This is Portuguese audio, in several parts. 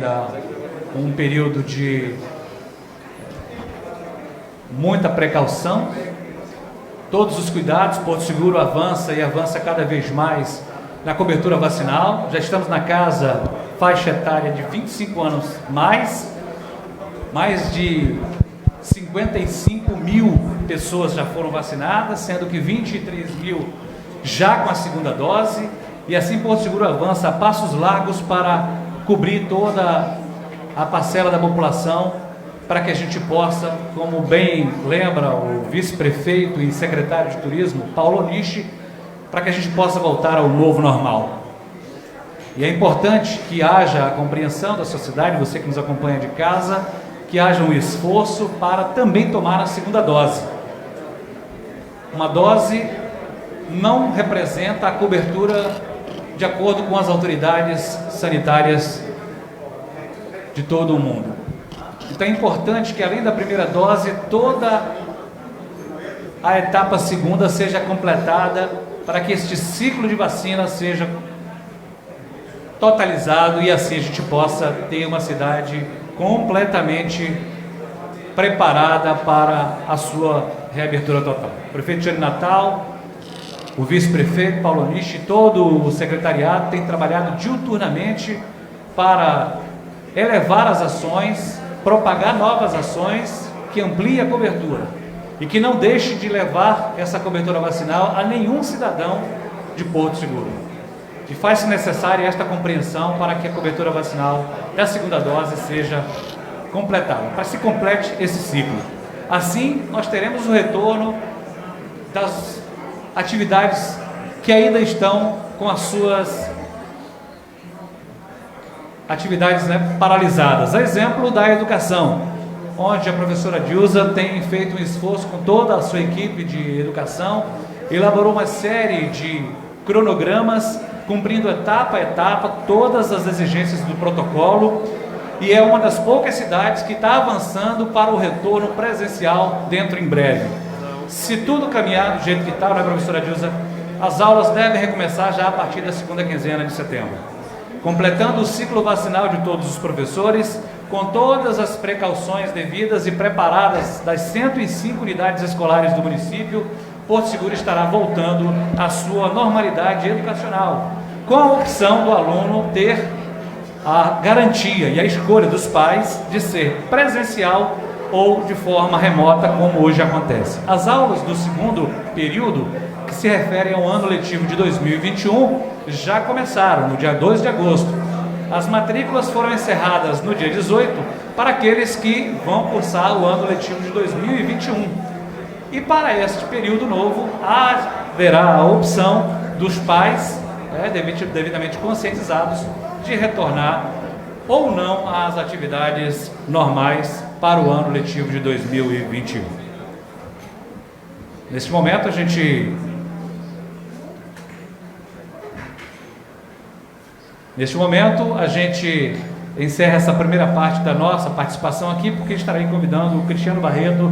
ainda um período de muita precaução, todos os cuidados. Porto Seguro avança e avança cada vez mais na cobertura vacinal. Já estamos na casa faixa etária de 25 anos mais de 55 mil pessoas já foram vacinadas, sendo que 23 mil já com a segunda dose, e assim Porto Seguro avança a passos largos para cobrir toda a parcela da população, para que a gente possa, como bem lembra o vice-prefeito e secretário de turismo, Paulo Onishi, para que a gente possa voltar ao novo normal. E é importante que haja a compreensão da sociedade, você que nos acompanha de casa, que haja um esforço para também tomar a segunda dose. Uma dose não representa a cobertura de acordo com as autoridades sanitárias de todo o mundo. Então é importante que, além da primeira dose, toda a etapa segunda seja completada para que este ciclo de vacina seja totalizado e assim a gente possa ter uma cidade completamente preparada para a sua reabertura total. O prefeito Jânio Natal, o vice-prefeito Paulo Onishi, todo o secretariado tem trabalhado diuturnamente para elevar as ações, propagar novas ações que ampliem a cobertura e que não deixe de levar essa cobertura vacinal a nenhum cidadão de Porto Seguro. E faz-se necessária esta compreensão para que a cobertura vacinal da segunda dose seja completada, para que se complete esse ciclo. Assim, nós teremos o retorno das atividades que ainda estão com as suas atividades paralisadas. A exemplo da educação, onde a professora Dilza tem feito um esforço com toda a sua equipe de educação, elaborou uma série de cronogramas, cumprindo etapa a etapa todas as exigências do protocolo, e é uma das poucas cidades que está avançando para o retorno presencial dentro em breve. Se tudo caminhar do jeito que está, professora Dilza, as aulas devem recomeçar já a partir da segunda quinzena de setembro, completando o ciclo vacinal de todos os professores, com todas as precauções devidas e preparadas das 105 unidades escolares do município. Porto Seguro estará voltando à sua normalidade educacional, com a opção do aluno ter a garantia e a escolha dos pais de ser presencial ou de forma remota, como hoje acontece. As aulas do segundo período, que se referem ao ano letivo de 2021, já começaram no dia 2 de agosto. As matrículas foram encerradas no dia 18 para aqueles que vão cursar o ano letivo de 2021. E para este período novo, haverá a opção dos pais, devidamente conscientizados, de retornar ou não às atividades normais para o ano letivo de 2021. Neste momento, a gente encerra essa primeira parte da nossa participação aqui, porque estarei convidando o Cristiano Barreto,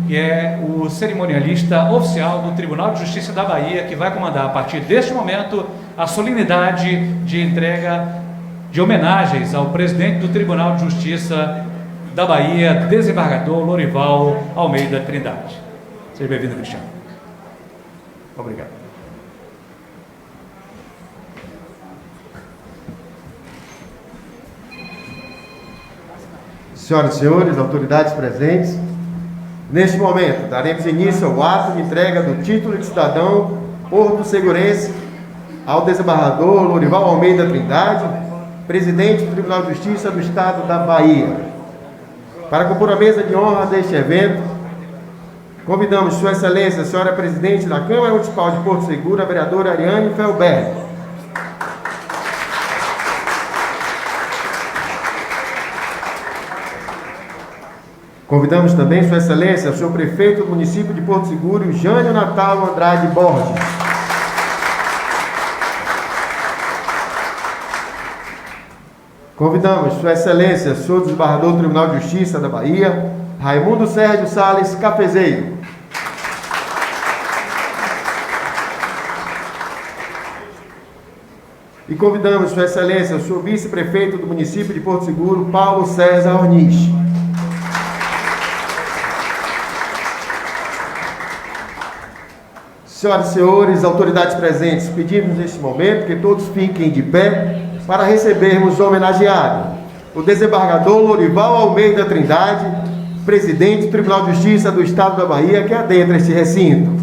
que é o cerimonialista oficial do Tribunal de Justiça da Bahia, que vai comandar a partir deste momento a solenidade de entrega de homenagens ao presidente do Tribunal de Justiça da Bahia, desembargador Lorival Almeida Trindade. Seja bem-vindo, Cristiano. Obrigado. Senhoras e senhores, autoridades presentes, neste momento daremos início ao ato de entrega do título de cidadão porto-segurense ao desembargador Lorival Almeida Trindade, presidente do Tribunal de Justiça do Estado da Bahia. Para compor a mesa de honra deste evento, convidamos Sua Excelência, a senhora presidente da Câmara Municipal de Porto Seguro, a vereadora Ariane Felberg. Convidamos também Sua Excelência, o senhor prefeito do município de Porto Seguro, Jânio Natal Andrade Borges. Convidamos Sua Excelência, senhor desembargador do Tribunal de Justiça da Bahia, Raimundo Sérgio Salles Cafezeiro. E convidamos Sua Excelência, o senhor vice-prefeito do município de Porto Seguro, Paulo César Orniz. Senhoras e senhores, autoridades presentes, pedimos neste momento que todos fiquem de pé para recebermos o homenageado, o desembargador Lorival Almeida Trindade, presidente do Tribunal de Justiça do Estado da Bahia, que adentra este recinto.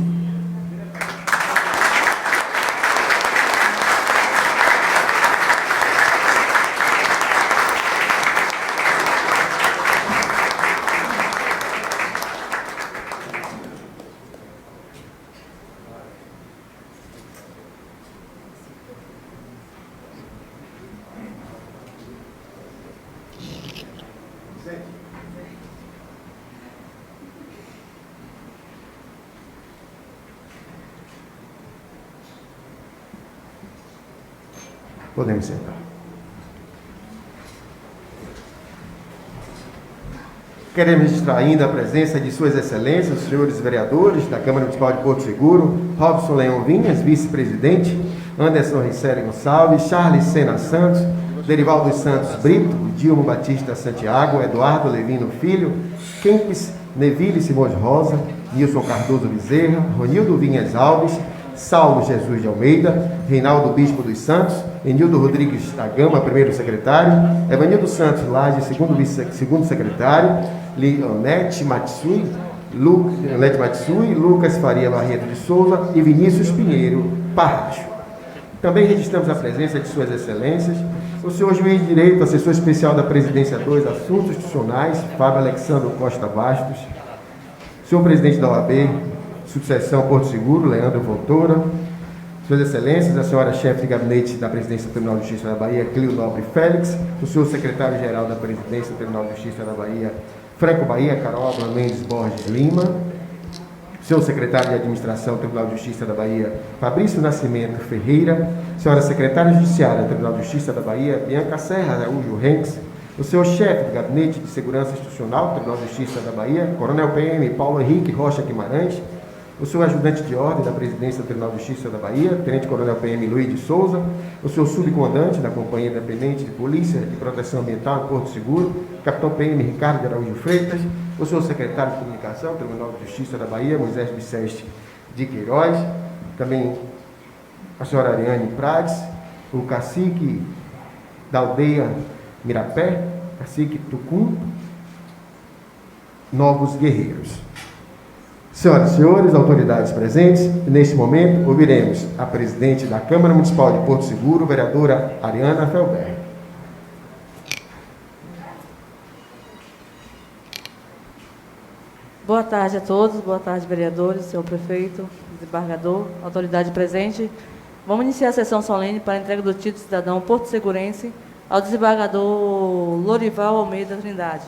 Podemos sentar. Queremos registrar ainda a presença de Suas Excelências, os senhores vereadores da Câmara Municipal de Porto Seguro, Robson Leão Vinhas, vice-presidente, Anderson Ricério Gonçalves, Charles Sena Santos, Derivaldo Santos Brito, Dilmo Batista Santiago, Eduardo Levino Filho, Kempis Neville Simões Rosa, Nilson Cardoso Bezerra, Ronildo Vinhas Alves, Saulo Jesus de Almeida, Reinaldo Bispo dos Santos, Enildo Rodrigues da Gama, primeiro secretário, Evanildo Santos Laje, segundo secretário, Leonete Matsui, Lucas Faria Barreto de Souza e Vinícius Pinheiro Parracho. Também registramos a presença de Suas Excelências, o senhor juiz de direito, assessor especial da Presidência 2, Assuntos Institucionais, Fábio Alexandre Costa Bastos, senhor presidente da OAB, Subseção Porto Seguro, Leandro Voltora, Suas Excelências, a senhora chefe de gabinete da Presidência do Tribunal de Justiça da Bahia, Cleo Nobre Félix, o senhor secretário-geral da Presidência do Tribunal de Justiça da Bahia, Franco Bahia, Carol Mendes Borges Lima, o senhor secretário de Administração do Tribunal de Justiça da Bahia, Fabrício Nascimento Ferreira, senhora secretária judiciária do Tribunal de Justiça da Bahia, Bianca Serra Araújo Renks, o senhor chefe de gabinete de segurança institucional do Tribunal de Justiça da Bahia, Coronel PM Paulo Henrique Rocha Guimarães, o senhor ajudante de ordem da Presidência do Tribunal de Justiça da Bahia, Tenente Coronel PM Luiz de Souza, o senhor subcomandante da Companhia Independente de Polícia de Proteção Ambiental em Porto Seguro, Capitão PM Ricardo de Araújo Freitas, o senhor secretário de Comunicação do Tribunal de Justiça da Bahia, Moisés Vicente de Queiroz, também a senhora Ariane Prades, o cacique da aldeia Mirapé, cacique Tucum, Novos Guerreiros. Senhoras e senhores, autoridades presentes, neste momento ouviremos a presidente da Câmara Municipal de Porto Seguro, vereadora Ariana Felber. Boa tarde a todos, boa tarde, vereadores, senhor prefeito, desembargador, autoridade presente. Vamos iniciar a sessão solene para a entrega do título de cidadão porto-segurense ao desembargador Lorival Almeida Trindade.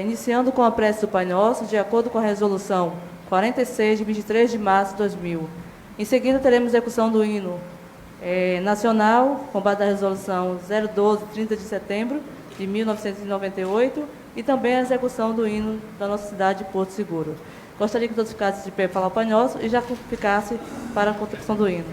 Iniciando com a prece do Pai Nosso, de acordo com a resolução 46, de 23 de março de 2000. Em seguida, teremos execução do hino nacional, com base na resolução 012, 30 de setembro de 1998, e também a execução do hino da nossa cidade de Porto Seguro. Gostaria que todos ficassem de pé para falar o Pai Nosso e já ficasse para a contribuição do hino.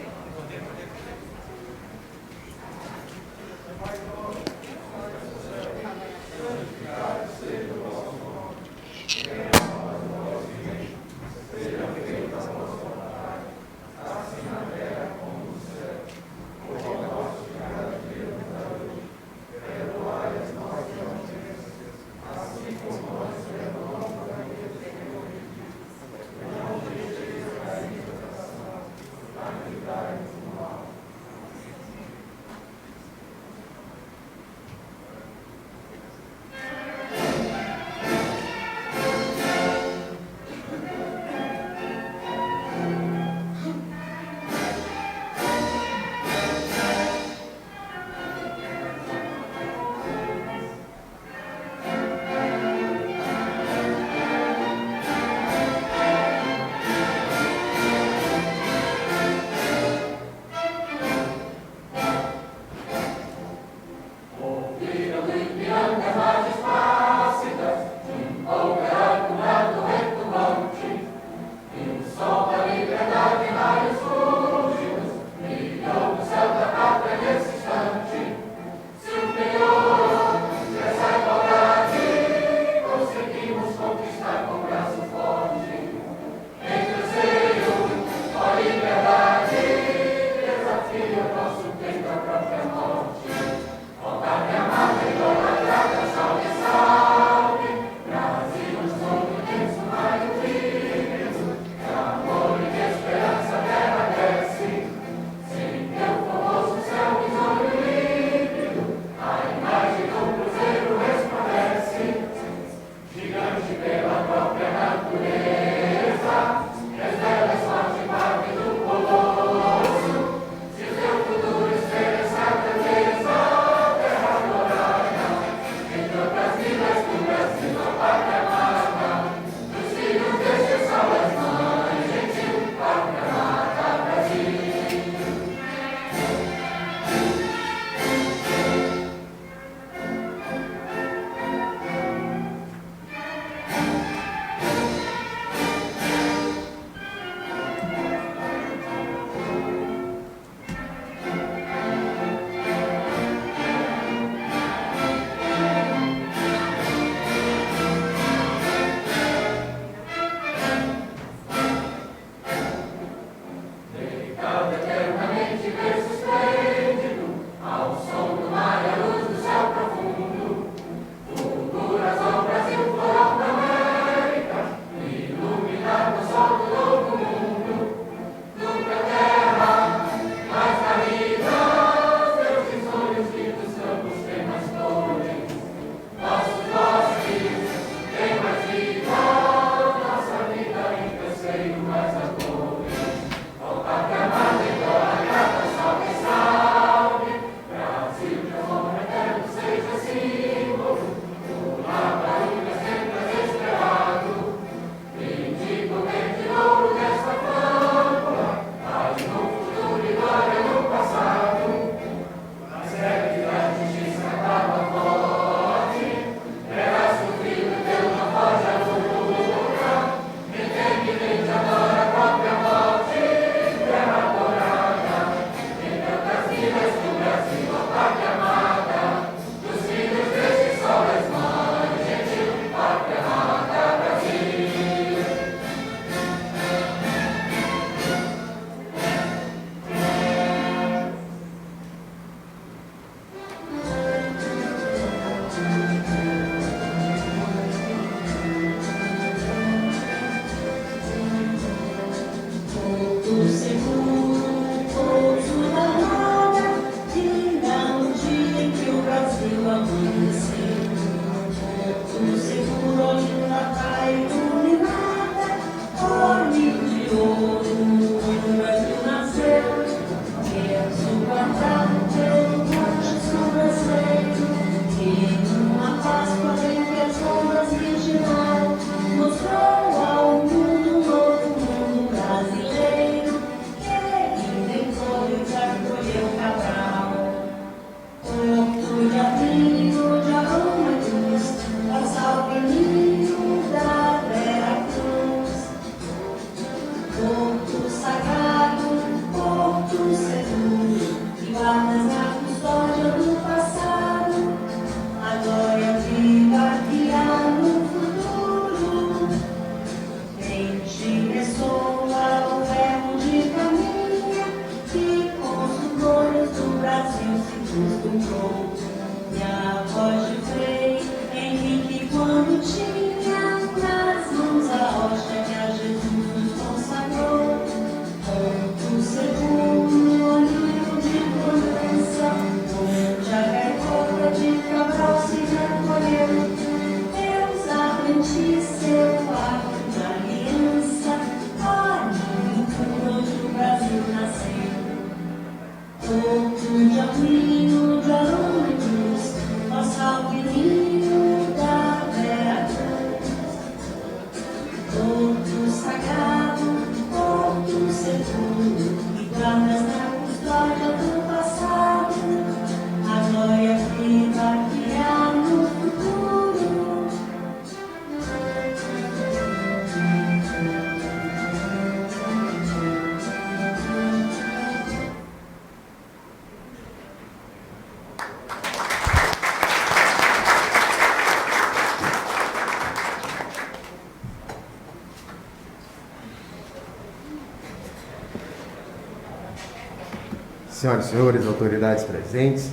senhoras e senhores, autoridades presentes,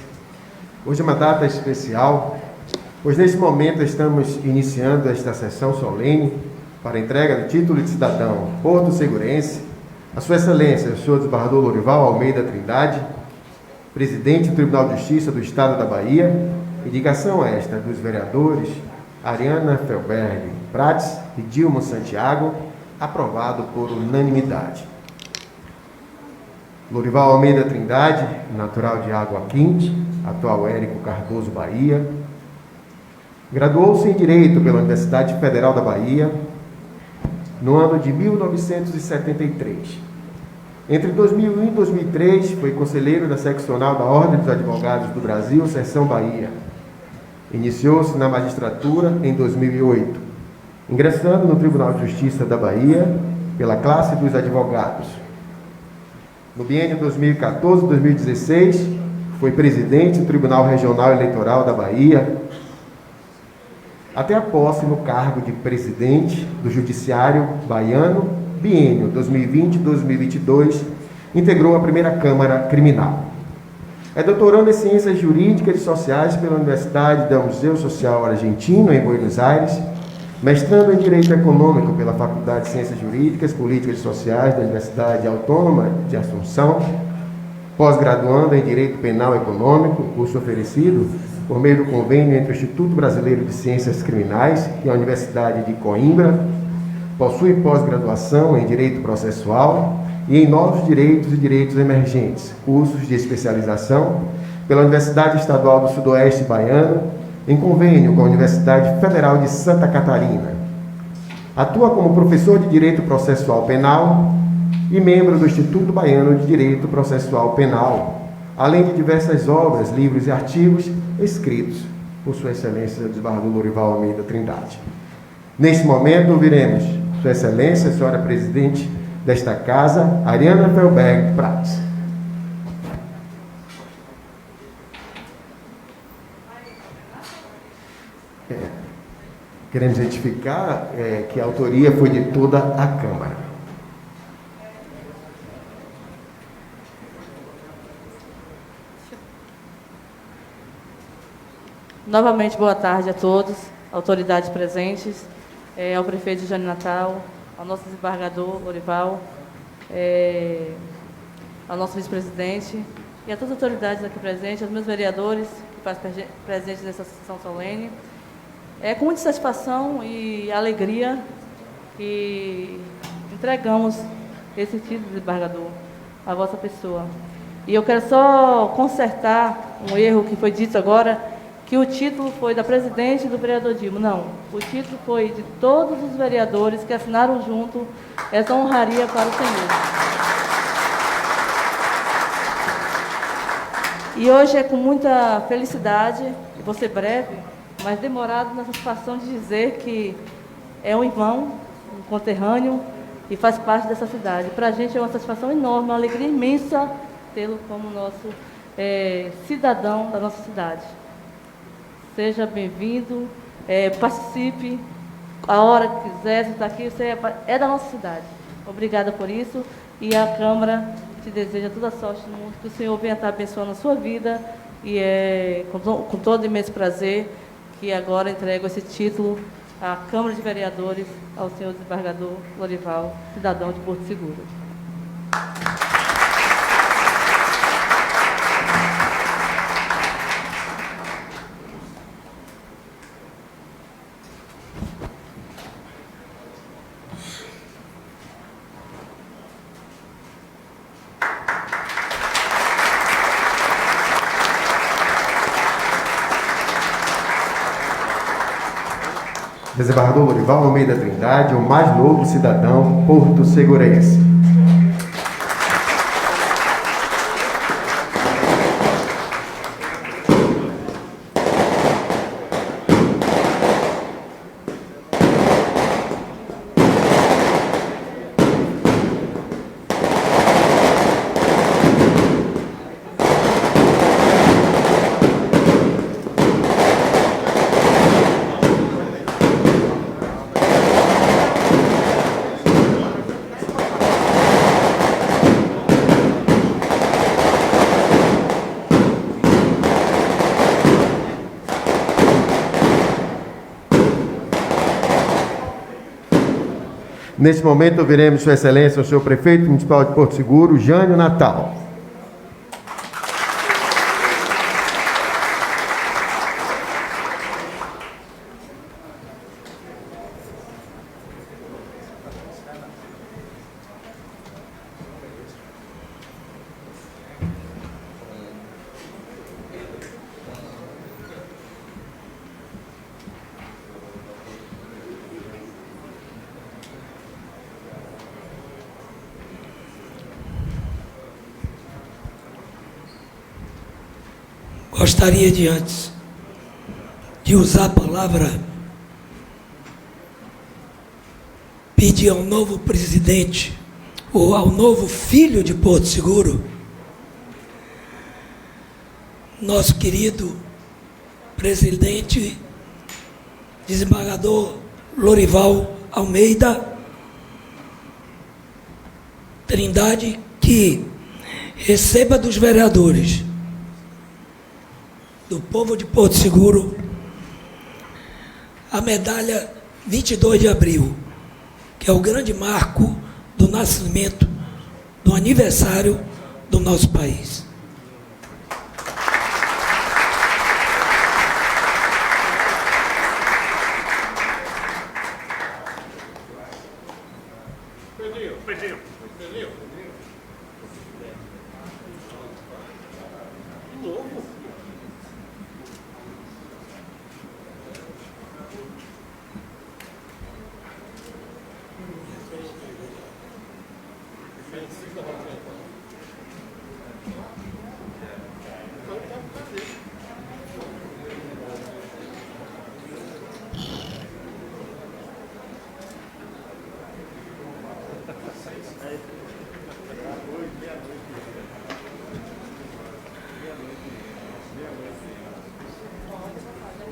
hoje é uma data especial, pois neste momento estamos iniciando esta sessão solene para a entrega do título de cidadão porto-segurense a Sua Excelência, o senhor desembargador Lorival Almeida Trindade, presidente do Tribunal de Justiça do Estado da Bahia, indicação esta dos vereadores Ariana Felberg Prates e Dilma Santiago, aprovado por unanimidade. Lorival Almeida Trindade, natural de Água Quente, atual Érico Cardoso, Bahia. Graduou-se em Direito pela Universidade Federal da Bahia no ano de 1973. Entre 2001 e 2003, foi conselheiro da seccional da Ordem dos Advogados do Brasil, Seção Bahia. Iniciou-se na magistratura em 2008, ingressando no Tribunal de Justiça da Bahia pela classe dos advogados. No biênio 2014-2016, foi presidente do Tribunal Regional Eleitoral da Bahia, até a posse no cargo de presidente do Judiciário Baiano, biênio 2020-2022, integrou a primeira Câmara Criminal. É doutorando em Ciências Jurídicas e Sociais pela Universidade del Museu Social Argentino, em Buenos Aires, mestrando em Direito Econômico pela Faculdade de Ciências Jurídicas, Políticas e Sociais da Universidade Autônoma de Assunção, pós-graduando em Direito Penal Econômico, curso oferecido por meio do convênio entre o Instituto Brasileiro de Ciências Criminais e a Universidade de Coimbra, possui pós-graduação em Direito Processual e em Novos Direitos e Direitos Emergentes, cursos de especialização pela Universidade Estadual do Sudoeste Baiano, em convênio com a Universidade Federal de Santa Catarina. Atua como professor de Direito Processual Penal e membro do Instituto Baiano de Direito Processual Penal, além de diversas obras, livros e artigos escritos por Sua Excelência o desembargador Lorival Almeida Trindade. Neste momento, ouviremos Sua Excelência, a senhora presidente desta casa, Ariana Felberg Prates. Queremos identificar que a autoria foi de toda a Câmara. Novamente, boa tarde a todos, autoridades presentes, ao prefeito Jânio Natal, ao nosso desembargador Lorival, ao nosso vice-presidente e a todas as autoridades aqui presentes, aos meus vereadores que fazem presentes nessa sessão solene. É com muita satisfação e alegria que entregamos esse título de desembargador à vossa pessoa. E eu quero só consertar um erro que foi dito agora, que o título foi da presidente e do vereador Dilma. Não, o título foi de todos os vereadores que assinaram junto essa honraria para o Senhor. E hoje é com muita felicidade, e vou ser breve, mas demorado na satisfação de dizer que é um irmão, um conterrâneo e faz parte dessa cidade. Para a gente é uma satisfação enorme, uma alegria imensa tê-lo como nosso cidadão da nossa cidade. Seja bem-vindo, participe a hora que quiser, se está aqui, você é da nossa cidade. Obrigada por isso e a Câmara te deseja toda a sorte no mundo, que o Senhor venha estar abençoando a sua vida e com todo imenso prazer que agora entrego esse título à Câmara de Vereadores, ao senhor desembargador Lorival, cidadão de Porto Seguro. Desembargador Lorival Almeida Trindade, o mais novo cidadão porto-segurense. Neste momento, ouviremos Sua Excelência, o senhor prefeito municipal de Porto Seguro, Jânio Natal. Gostaria de antes de usar a palavra, pedir ao novo presidente, ou ao novo filho de Porto Seguro, nosso querido presidente, desembargador Lorival Almeida Trindade, que receba dos vereadores do povo de Porto Seguro a medalha 22 de abril, que é o grande marco do nascimento, do aniversário do nosso país.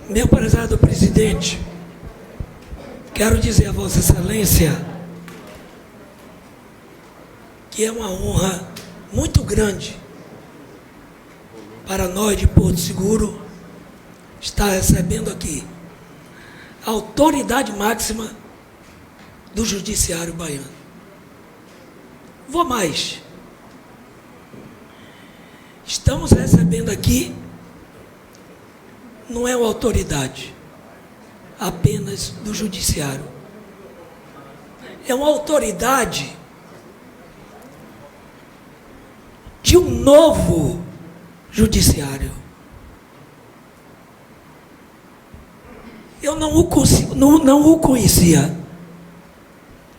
Meu prezado presidente, quero dizer a Vossa Excelência que é uma honra muito grande para nós de Porto Seguro estar recebendo aqui a autoridade máxima do Judiciário baiano. Vou mais. Estamos recebendo aqui, não é uma autoridade apenas do Judiciário, é uma autoridade de um novo Judiciário. Eu não o conhecia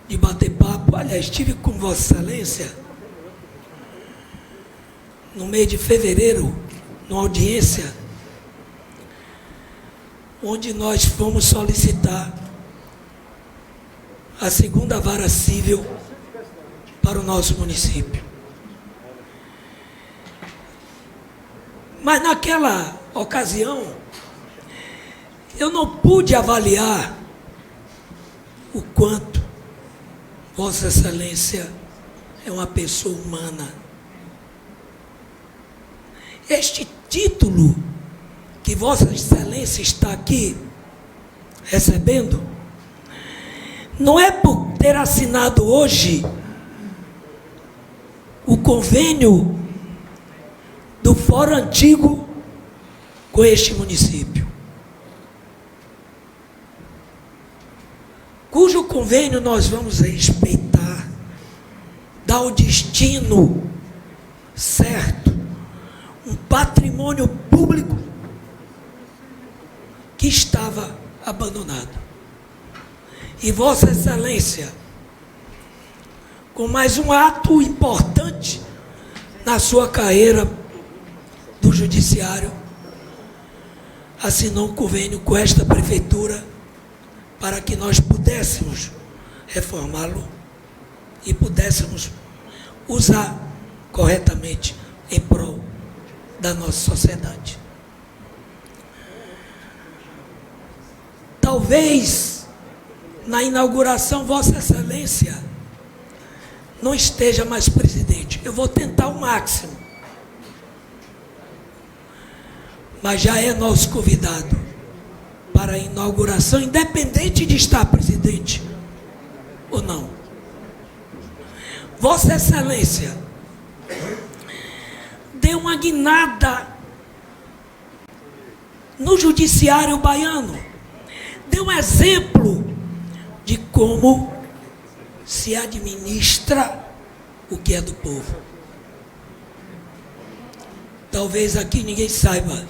de bater papo. Aliás, estive com Vossa Excelência no mês de fevereiro, numa audiência, onde nós fomos solicitar a segunda vara civil para o nosso município. Mas naquela ocasião, eu não pude avaliar o quanto Vossa Excelência é uma pessoa humana. Este título que Vossa Excelência está aqui recebendo, não é por ter assinado hoje o convênio do Fórum Antigo com este município, cujo convênio nós vamos respeitar, dar o destino certo, um patrimônio público que estava abandonado. E Vossa Excelência, com mais um ato importante na sua carreira do Judiciário, assinou um convênio com esta prefeitura para que nós pudéssemos reformá-lo e pudéssemos usar corretamente em prol da nossa sociedade. Talvez na inauguração Vossa Excelência não esteja mais presidente. Eu vou tentar o máximo, mas já é nosso convidado para a inauguração, independente de estar presidente ou não? Vossa Excelência deu uma guinada no judiciário baiano, deu um exemplo de como se administra o que é do povo. Talvez aqui ninguém saiba.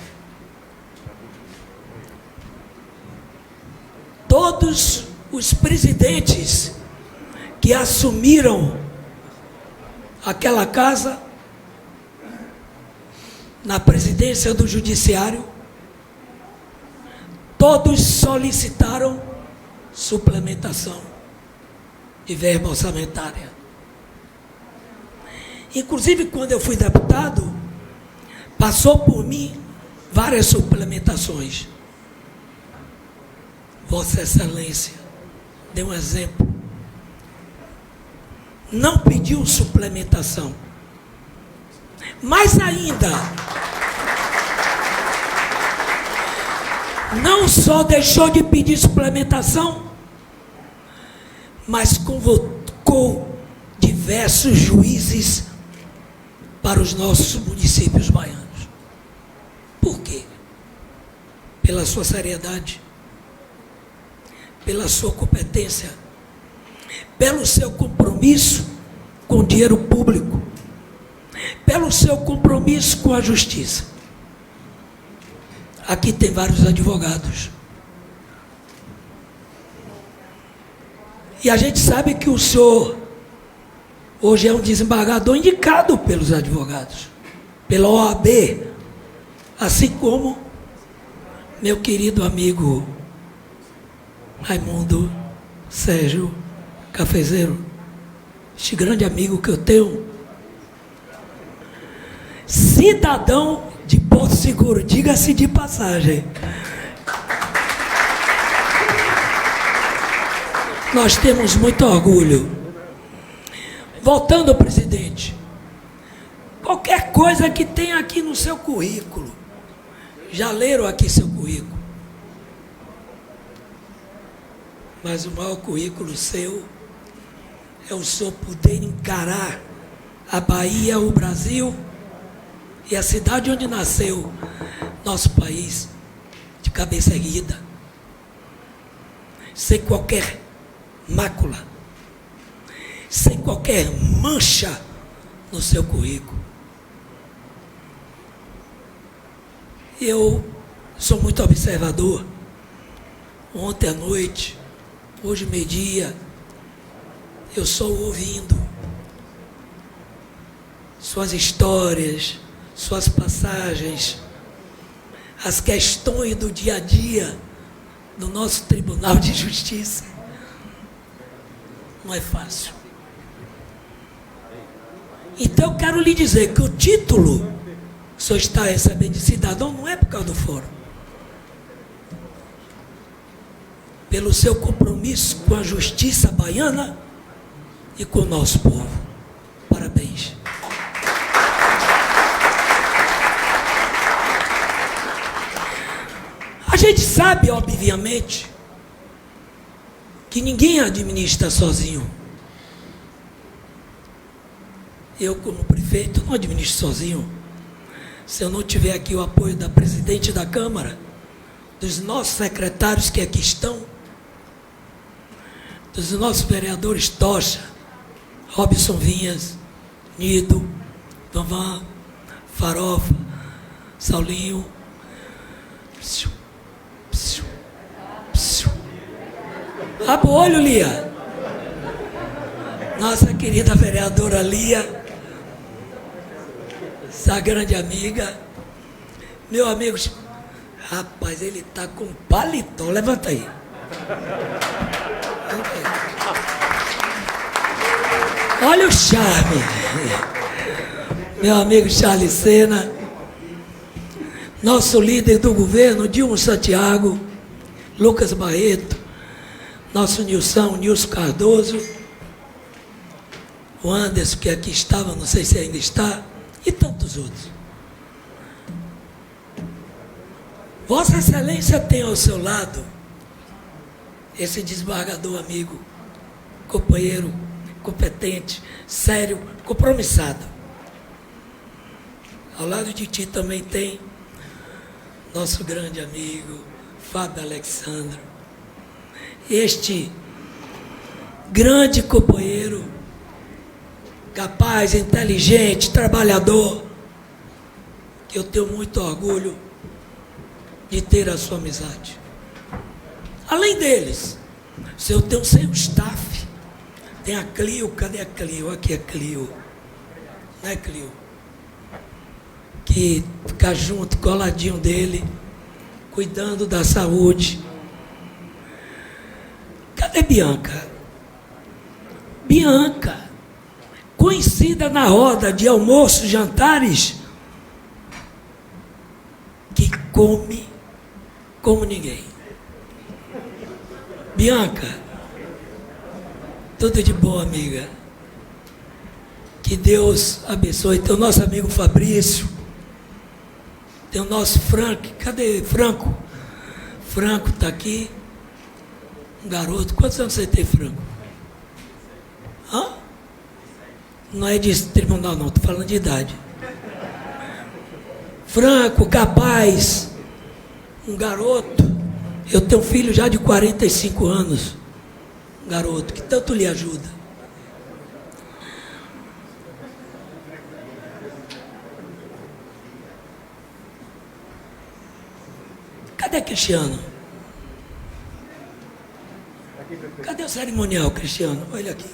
Todos os presidentes que assumiram aquela casa na presidência do judiciário, todos solicitaram suplementação de verba orçamentária. Inclusive, quando eu fui deputado, passou por mim várias suplementações. Vossa Excelência deu um exemplo. Não pediu suplementação. Mais ainda, não só deixou de pedir suplementação, mas convocou diversos juízes para os nossos municípios baianos. Por quê? Pela sua seriedade, pela sua competência, pelo seu compromisso com o dinheiro público, pelo seu compromisso com a justiça. Aqui tem vários advogados. E a gente sabe que o senhor hoje é um desembargador indicado pelos advogados, pela OAB, assim como meu querido amigo Raimundo Sérgio Cafezeiro, este grande amigo que eu tenho, cidadão de Porto Seguro, diga-se de passagem. Nós temos muito orgulho. Voltando, presidente, qualquer coisa que tenha aqui no seu currículo, já leram aqui seu currículo, mas o maior currículo seu é o senhor poder encarar a Bahia, o Brasil e a cidade onde nasceu nosso país de cabeça erguida, sem qualquer mácula, sem qualquer mancha no seu currículo. Eu sou muito observador. Ontem à noite, hoje meio-dia, eu só ouvindo suas histórias, suas passagens, as questões do dia a dia do nosso Tribunal de Justiça. Não é fácil. Então eu quero lhe dizer que o título que o senhor está recebendo de cidadão não é por causa do fórum. Pelo seu compromisso com a justiça baiana e com o nosso povo. Parabéns. A gente sabe, obviamente, que ninguém administra sozinho. Eu, como prefeito, não administro sozinho. Se eu não tiver aqui o apoio da presidente da Câmara, dos nossos secretários que aqui estão, dos nossos vereadores Tocha, Robson Vinhas, Nido, Vanvan, Farofa, Saulinho, abre o olho, Lia. Nossa querida vereadora Lia, essa grande amiga, meu amigo, rapaz, ele está com paletó, levanta aí. Olha o charme. Meu amigo Charles Sena, nosso líder do governo, Dilma Santiago, Lucas Barreto, nosso Nilson Cardoso, o Anderson, que aqui estava, não sei se ainda está, e tantos outros. Vossa Excelência tem ao seu lado esse desembargador amigo, companheiro competente, sério, compromissado. Ao lado de ti também tem nosso grande amigo Fábio Alexandre. Este grande companheiro, capaz, inteligente, trabalhador, que eu tenho muito orgulho de ter a sua amizade. Além deles, se eu tenho seu staff, tem a Clio, cadê a Clio? Aqui é Clio, não é Clio? Que fica junto, coladinho dele, cuidando da saúde. Cadê Bianca? Bianca, conhecida na roda de almoços, jantares, que come como ninguém. Bianca, tudo de bom, amiga. Que Deus abençoe. Tem o nosso amigo Fabrício, tem o nosso Frank. Cadê Franco? Franco está aqui. Um garoto. Quantos anos você tem, Franco? Hã? Não é de tribunal, não. Estou falando de idade. Franco, capaz. Um garoto. Eu tenho um filho já de 45 anos. Um garoto que tanto lhe ajuda. Cadê Cristiano? Cadê o cerimonial, Cristiano? Olha aqui.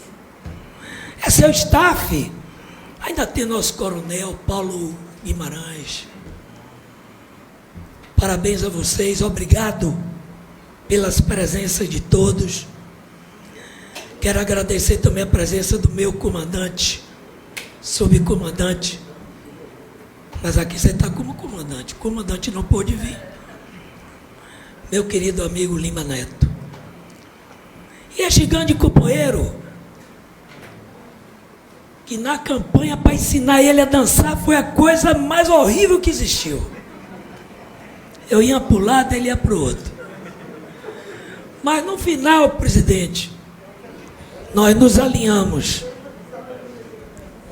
É seu staff. Ainda tem nosso coronel Paulo Guimarães. Parabéns a vocês. Obrigado pelas presenças de todos. Quero agradecer também a presença do meu comandante, subcomandante. Mas aqui você está como comandante. O comandante não pôde vir. Meu querido amigo Lima Neto. E é gigante companheiro, que na campanha para ensinar ele a dançar foi a coisa mais horrível que existiu. Eu ia para um lado, ele ia para o outro. Mas no final, presidente, nós nos alinhamos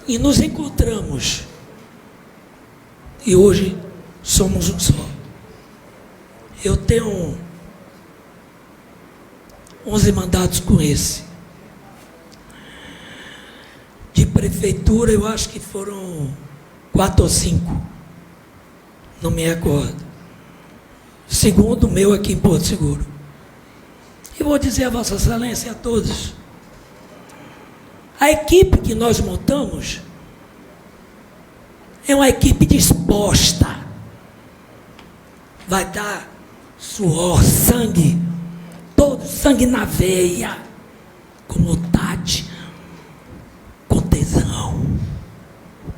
e nos encontramos. E hoje somos um só. Eu tenho 11 mandatos com esse. De prefeitura, eu acho que foram 4 ou 5. Não me recordo. Segundo o meu aqui em Porto Seguro. E vou dizer a Vossa Excelência e a todos. A equipe que nós montamos é uma equipe disposta. Vai dar suor, sangue, todo sangue na veia, com vontade, com tesão,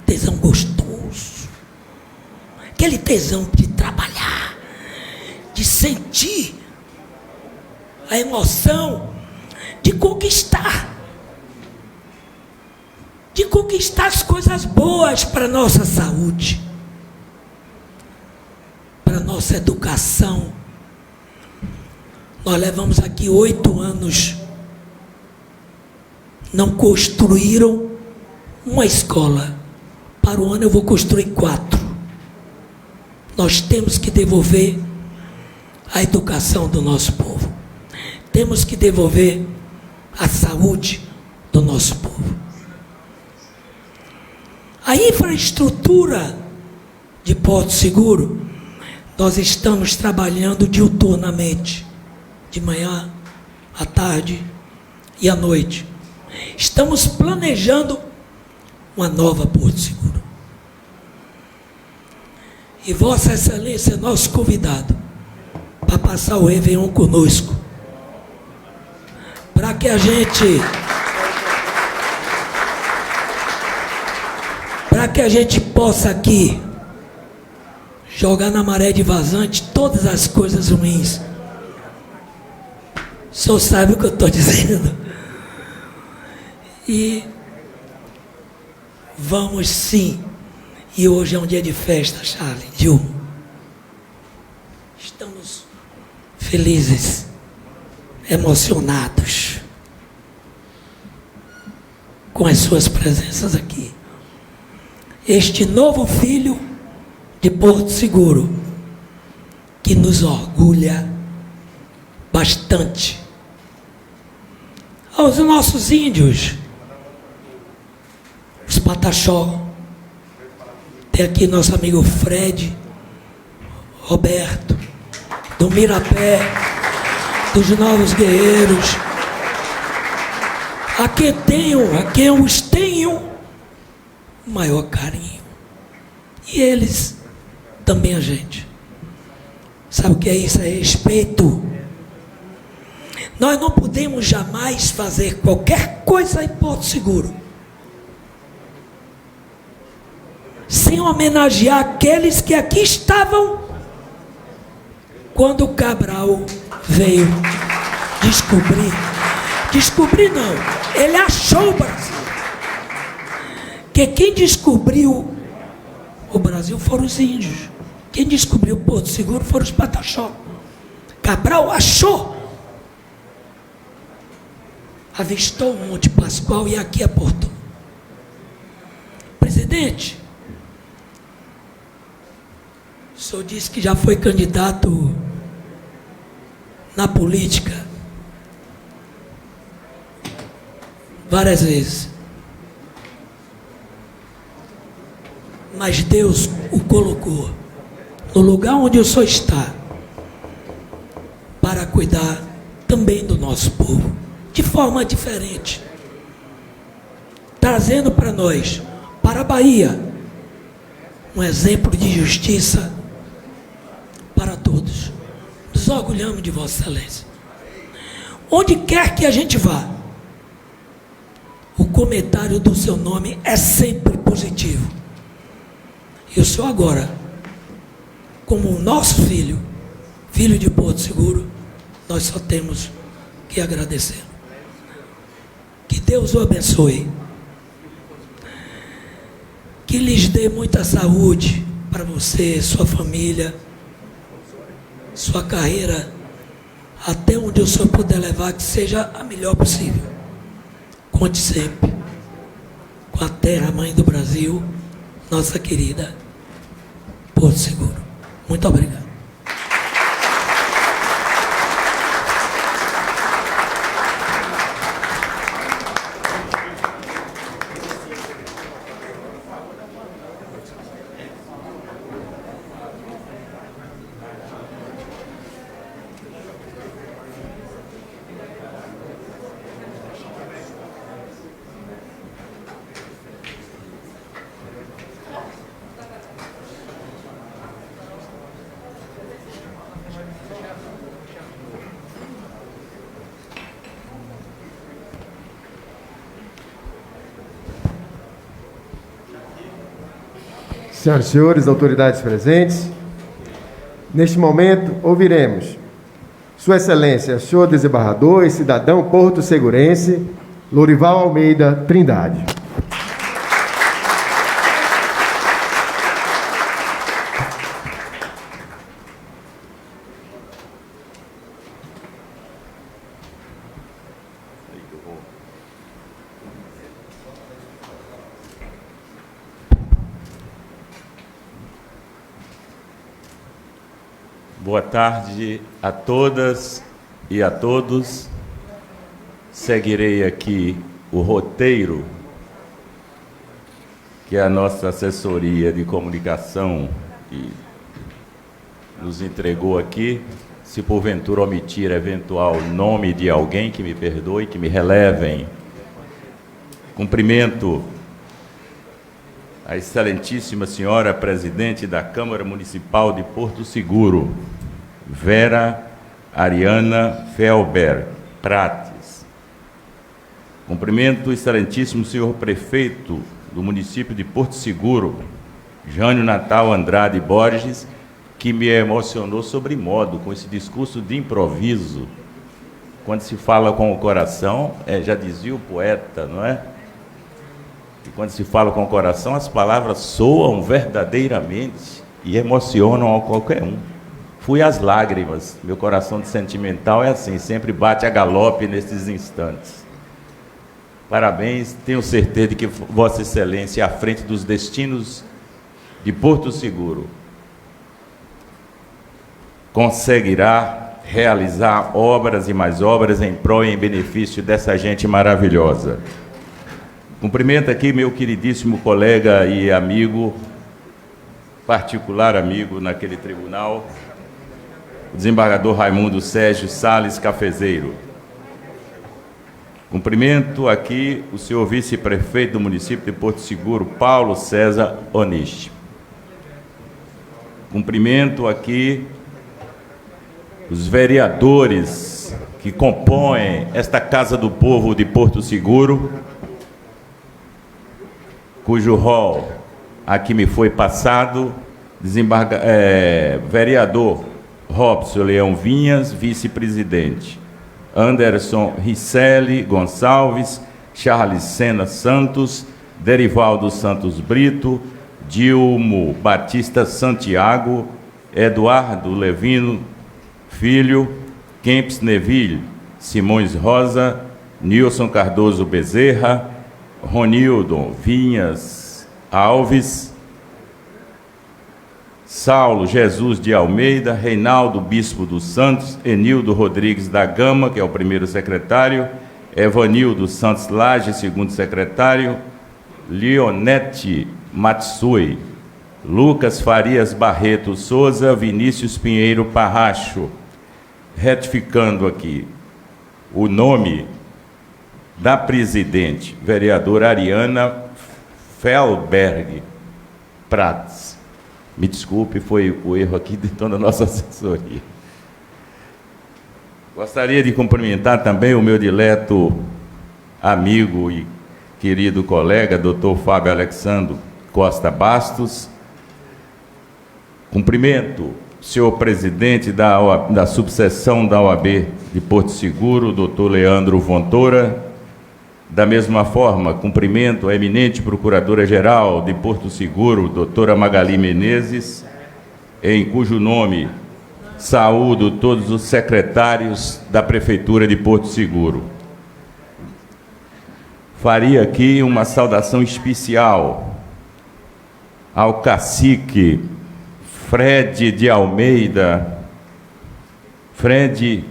tesão gostoso, aquele tesão de trabalhar, de sentir a emoção de conquistar as coisas boas para a nossa saúde, para a nossa educação. Nós levamos aqui 8 anos, não construíram uma escola. Para o ano eu vou construir 4. Nós temos que devolver a educação do nosso povo. Temos que devolver a saúde do nosso povo. A infraestrutura de Porto Seguro, nós estamos trabalhando diuturnamente, de manhã, à tarde e à noite. Estamos planejando uma nova Porto Seguro. E Vossa Excelência é nosso convidado para passar o Réveillon conosco, para que a gente possa aqui jogar na maré de vazante todas as coisas ruins. O senhor sabe o que eu estou dizendo? E vamos sim. E hoje é um dia de festa, Charlie, Dilma. Estamos felizes, emocionados. com as suas presenças aqui. Este novo filho de Porto Seguro, que nos orgulha bastante. Aos nossos índios, os Pataxó, tem aqui nosso amigo Fred, Roberto, do Mirapé, dos Novos Guerreiros, a quem eu os tenho o maior carinho. E eles também a gente. Sabe o que é isso? É respeito. Nós não podemos jamais fazer qualquer coisa em Porto Seguro sem homenagear aqueles que aqui estavam quando o Cabral veio descobrir não, ele achou o Brasil. Que quem descobriu o Brasil foram os índios. Quem descobriu Porto Seguro foram os Pataxó. Cabral achou, avistou o Monte Pascoal e aqui aportou. Presidente, o senhor disse que já foi candidato na política várias vezes. Mas Deus o colocou no lugar onde o senhor está para cuidar também do nosso povo, de forma diferente, trazendo para nós, para a Bahia, um exemplo de justiça para todos. Nos orgulhamos de Vossa Excelência. Onde quer que a gente vá, o comentário do seu nome é sempre positivo. E o senhor agora, como o nosso filho de Porto Seguro, nós só temos que agradecer. Que Deus o abençoe. Que lhes dê muita saúde para você, sua família, sua carreira, até onde o senhor puder levar, que seja a melhor possível. Conte sempre com a terra mãe do Brasil, nossa querida Porto Seguro. Muito obrigado. Senhoras e senhores, autoridades presentes, neste momento ouviremos Sua Excelência, senhor desembargador e cidadão porto-segurense, Lorival Almeida Trindade. Boa tarde a todas e a todos. Seguirei aqui o roteiro que a nossa assessoria de comunicação nos entregou aqui. Se porventura omitir eventual nome de alguém, que me perdoe, que me relevem. Cumprimento a excelentíssima senhora presidente da Câmara Municipal de Porto Seguro, Vera Ariana Felber Prates. Cumprimento o excelentíssimo senhor prefeito do município de Porto Seguro, Jânio Natal Andrade Borges, que me emocionou sobremodo com esse discurso de improviso. Quando se fala com o coração, já dizia o poeta, não é? E quando se fala com o coração, as palavras soam verdadeiramente e emocionam a qualquer um. Fui às lágrimas, meu coração de sentimental é assim, sempre bate a galope nesses instantes. Parabéns, tenho certeza de que Vossa Excelência, à frente dos destinos de Porto Seguro, conseguirá realizar obras e mais obras em prol e em benefício dessa gente maravilhosa. Cumprimento aqui meu queridíssimo colega e amigo, particular amigo naquele tribunal, o desembargador Raimundo Sérgio Salles Cafezeiro. Cumprimento aqui o senhor vice-prefeito do município de Porto Seguro, Paulo César Onishi. Cumprimento aqui os vereadores que compõem esta Casa do Povo de Porto Seguro, cujo rol aqui me foi passado, vereador Robson Leão Vinhas, vice-presidente, Anderson Ricelli Gonçalves, Charles Sena Santos, Derivaldo Santos Brito, Dilmo Batista Santiago, Eduardo Levino Filho, Kempis Neville Simões Rosa, Nilson Cardoso Bezerra, Ronildo Vinhas Alves, Saulo Jesus de Almeida, Reinaldo Bispo dos Santos, Enildo Rodrigues da Gama, que é o primeiro secretário, Evanildo Santos Lage, segundo secretário, Leonete Matsui, Lucas Farias Barreto Souza, Vinícius Pinheiro Parracho. Retificando aqui o nome da presidente, vereadora Ariana Felberg Prats. Me desculpe, foi o erro aqui de toda a nossa assessoria. Gostaria de cumprimentar também o meu dileto amigo e querido colega, doutor Fábio Alexandro Costa Bastos. Cumprimento o senhor presidente da subseção da OAB de Porto Seguro, doutor Leandro Vontora. Da mesma forma, cumprimento a eminente Procuradora-Geral de Porto Seguro, doutora Magali Menezes, em cujo nome saúdo todos os secretários da Prefeitura de Porto Seguro. Faria aqui uma saudação especial ao cacique Fred de Almeida, Fred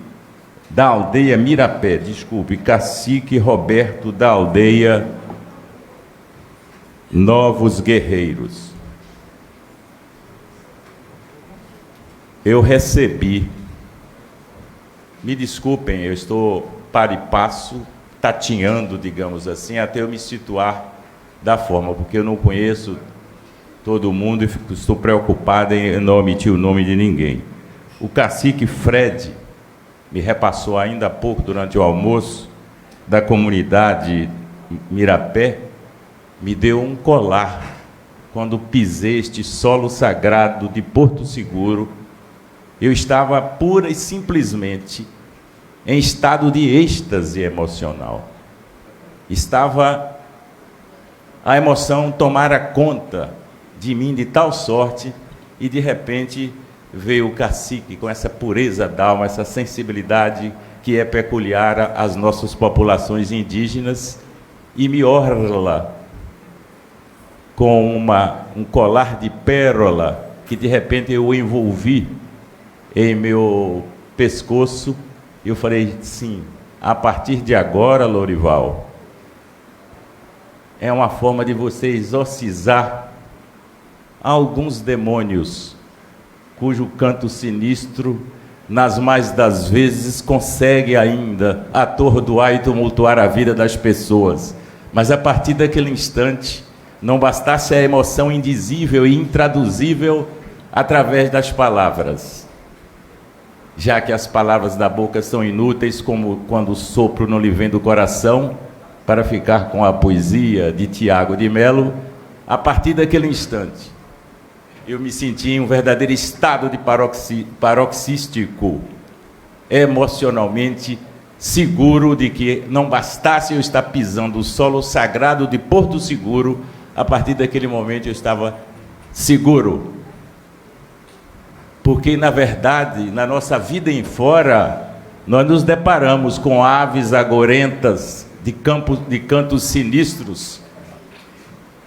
da aldeia Mirapé, desculpe, cacique Roberto da aldeia Novos Guerreiros. Eu recebi, me desculpem, eu estou para e passo, tateando, digamos assim, até eu me situar da forma, porque eu não conheço todo mundo e estou preocupado em não omitir o nome de ninguém. O cacique Fred me repassou ainda há pouco, durante o almoço, da comunidade Mirapé, me deu um colar quando pisei este solo sagrado de Porto Seguro. Eu estava pura e simplesmente em estado de êxtase emocional. A emoção tomara conta de mim de tal sorte, e de repente veio o cacique com essa pureza d'alma, essa sensibilidade que é peculiar às nossas populações indígenas, e me orla com um colar de pérola que de repente eu envolvi em meu pescoço. Eu falei, sim, a partir de agora, Lorival, é uma forma de você exorcizar alguns demônios cujo canto sinistro, nas mais das vezes, consegue ainda atordoar e tumultuar a vida das pessoas. Mas a partir daquele instante, não bastasse a emoção indizível e intraduzível através das palavras, já que as palavras da boca são inúteis, como quando o sopro não lhe vem do coração, para ficar com a poesia de Tiago de Melo. A partir daquele instante, eu me senti em um verdadeiro estado de paroxístico, emocionalmente seguro de que não bastasse eu estar pisando o solo sagrado de Porto Seguro. A partir daquele momento eu estava seguro, porque na verdade, na nossa vida em fora, nós nos deparamos com aves agorentas de cantos sinistros.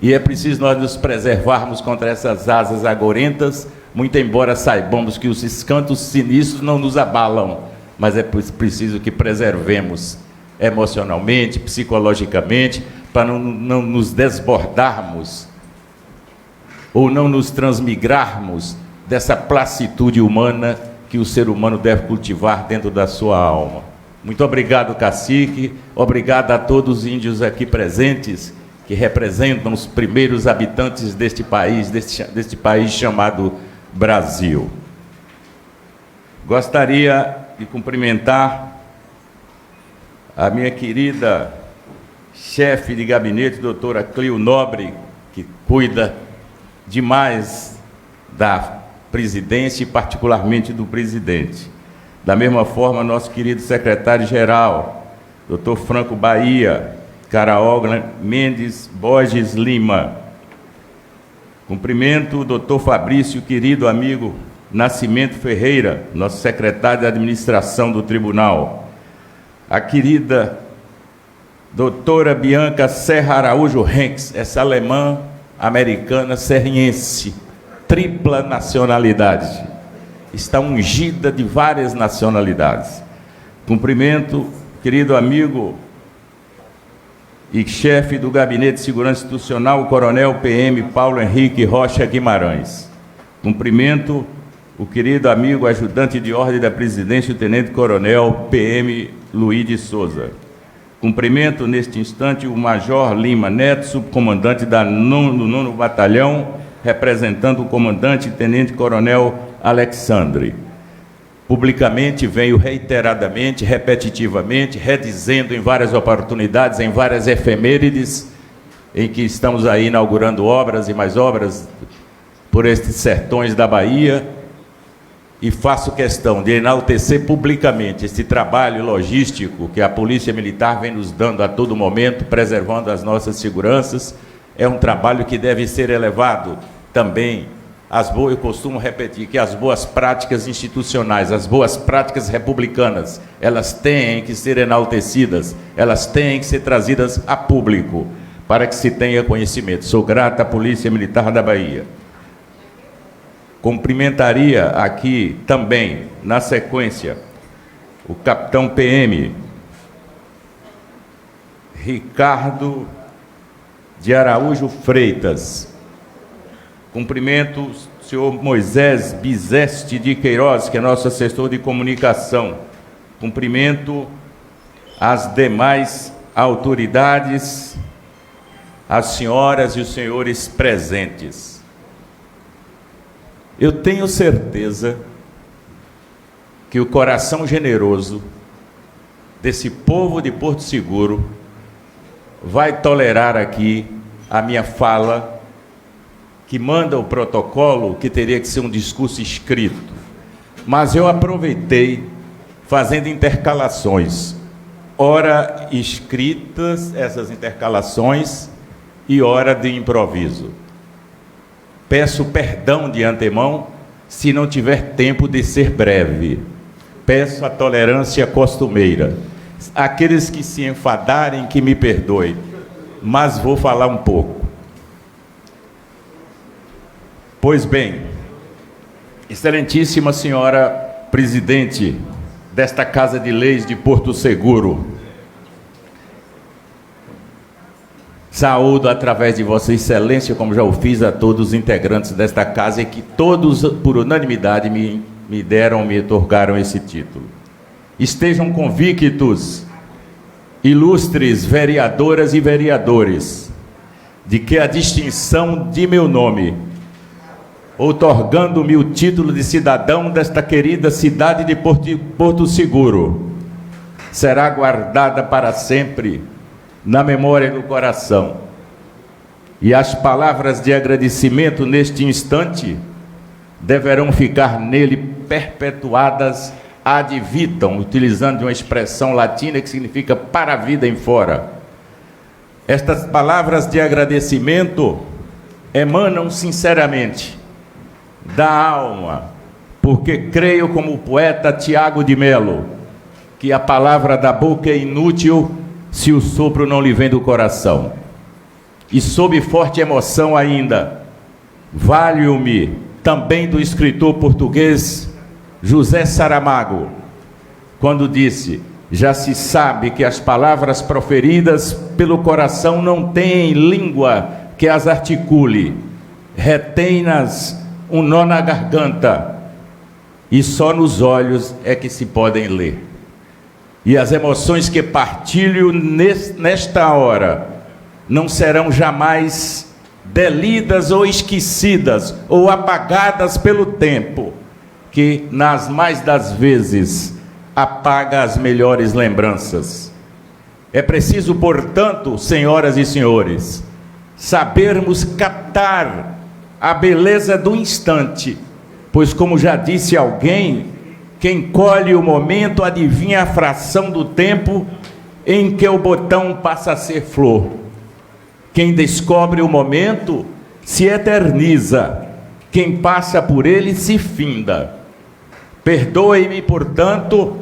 E é preciso nós nos preservarmos contra essas asas agorentas, muito embora saibamos que os cantos sinistros não nos abalam, mas é preciso que preservemos emocionalmente, psicologicamente, para não nos desbordarmos ou não nos transmigrarmos dessa placitude humana que o ser humano deve cultivar dentro da sua alma. Muito obrigado, cacique, obrigado a todos os índios aqui presentes, que representam os primeiros habitantes deste país chamado Brasil. Gostaria de cumprimentar a minha querida chefe de gabinete, doutora Clio Nobre, que cuida demais da presidência e particularmente do presidente. Da mesma forma, nosso querido secretário-geral, doutor Franco Bahia, Caraogla Mendes Borges Lima. Cumprimento o doutor Fabrício, querido amigo Nascimento Ferreira, nosso secretário de administração do tribunal. A querida doutora Bianca Serra Araújo Henks, essa alemã americana serriense, tripla nacionalidade, está ungida de várias nacionalidades. Cumprimento, querido amigo e chefe do Gabinete de Segurança Institucional, o coronel PM Paulo Henrique Rocha Guimarães. Cumprimento o querido amigo ajudante de ordem da presidência, o tenente-coronel PM Luiz de Souza. Cumprimento neste instante o Major Lima Neto, subcomandante do 9º Batalhão, representando o comandante tenente-coronel Alexandre. Publicamente venho reiteradamente, repetitivamente, redizendo em várias oportunidades, em várias efemérides, em que estamos aí inaugurando obras e mais obras por estes sertões da Bahia, e faço questão de enaltecer publicamente este trabalho logístico que a Polícia Militar vem nos dando a todo momento, preservando as nossas seguranças. É um trabalho que deve ser elevado também. Eu costumo repetir que as boas práticas institucionais, as boas práticas republicanas, elas têm que ser enaltecidas, elas têm que ser trazidas a público, para que se tenha conhecimento. Sou grato à Polícia Militar da Bahia. Cumprimentaria aqui também, na sequência, o capitão PM Ricardo de Araújo Freitas. Cumprimento o senhor Moisés Bizeste de Queiroz, que é nosso assessor de comunicação. Cumprimento as demais autoridades, as senhoras e os senhores presentes. Eu tenho certeza que o coração generoso desse povo de Porto Seguro vai tolerar aqui a minha fala, que manda o protocolo, que teria que ser um discurso escrito. Mas eu aproveitei fazendo intercalações, ora escritas, essas intercalações, e ora de improviso. Peço perdão de antemão se não tiver tempo de ser breve. Peço a tolerância costumeira. Aqueles que se enfadarem, que me perdoem, mas vou falar um pouco. Pois bem, excelentíssima senhora presidente desta Casa de Leis de Porto Seguro, saúdo através de Vossa Excelência, como já o fiz, a todos os integrantes desta casa, e que todos, por unanimidade, me otorgaram esse título. Estejam convictos, ilustres vereadoras e vereadores, de que a distinção de meu nome, outorgando-me o título de cidadão desta querida cidade de Porto Seguro, será guardada para sempre na memória e no coração. E as palavras de agradecimento neste instante deverão ficar nele perpetuadas ad vitam, utilizando uma expressão latina que significa para a vida em fora. Estas palavras de agradecimento emanam sinceramente da alma, porque creio, como o poeta Tiago de Melo, que a palavra da boca é inútil, se o sopro não lhe vem do coração. E sob forte emoção ainda, valho-me também do escritor português José Saramago, quando disse: já se sabe que as palavras proferidas pelo coração não têm língua que as articule, retém-nas um nó na garganta, e só nos olhos é que se podem ler. E as emoções que partilho nesta hora não serão jamais delidas ou esquecidas ou apagadas pelo tempo, que nas mais das vezes apaga as melhores lembranças. É preciso, portanto, senhoras e senhores, sabermos captar a beleza do instante, pois, como já disse alguém, quem colhe o momento adivinha a fração do tempo em que o botão passa a ser flor. Quem descobre o momento se eterniza, quem passa por ele se finda. Perdoe-me, portanto,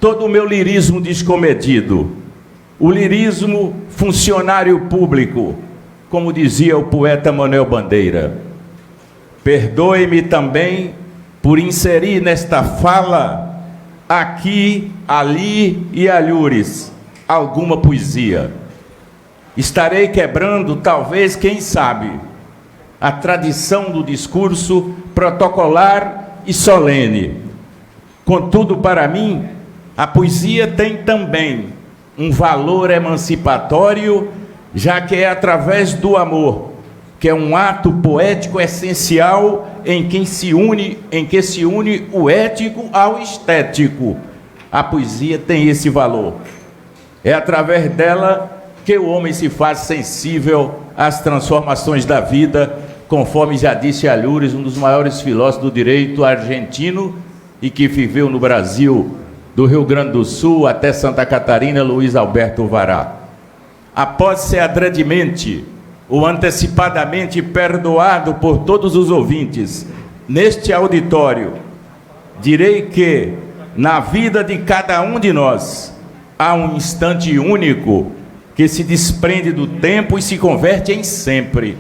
todo o meu lirismo descomedido, o lirismo funcionário público, como dizia o poeta Manuel Bandeira. Perdoe-me também por inserir nesta fala, aqui, ali e alhures, alguma poesia. Estarei quebrando, talvez, quem sabe, a tradição do discurso protocolar e solene. Contudo, para mim, a poesia tem também um valor emancipatório, já que é através do amor, que é um ato poético essencial em que se une o ético ao estético. A poesia tem esse valor. É através dela que o homem se faz sensível às transformações da vida, conforme já disse Alhures, um dos maiores filósofos do direito argentino e que viveu no Brasil, do Rio Grande do Sul até Santa Catarina, Luiz Alberto Vará. Após ser adredemente ou antecipadamente perdoado por todos os ouvintes neste auditório, direi que na vida de cada um de nós há um instante único que se desprende do tempo e se converte em sempre.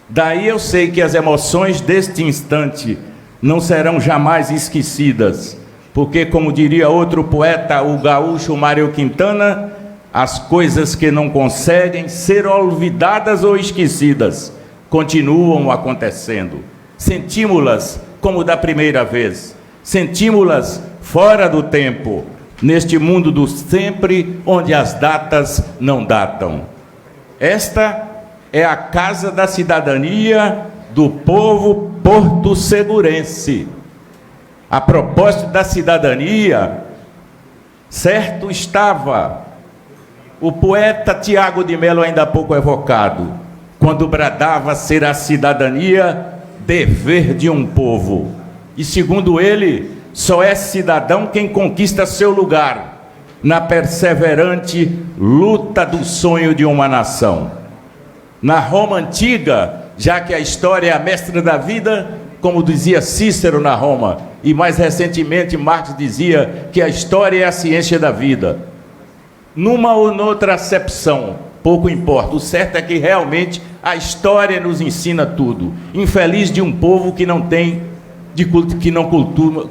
Daí eu sei que as emoções deste instante não serão jamais esquecidas, porque, como diria outro poeta, o gaúcho Mário Quintana, as coisas que não conseguem ser olvidadas ou esquecidas continuam acontecendo. Sentimos-las como da primeira vez, sentimos-las fora do tempo, neste mundo do sempre, onde as datas não datam. Esta é a Casa da Cidadania do povo porto-segurense. A propósito da cidadania, certo estava o poeta Tiago de Mello, ainda há pouco evocado, quando bradava ser a cidadania dever de um povo. E segundo ele, só é cidadão quem conquista seu lugar na perseverante luta do sonho de uma nação. Na Roma antiga, já que a história é a mestra da vida, como dizia Cícero na Roma, e mais recentemente Marx dizia que a história é a ciência da vida. Numa ou noutra acepção, pouco importa, o certo é que realmente a história nos ensina tudo. Infeliz de um povo que não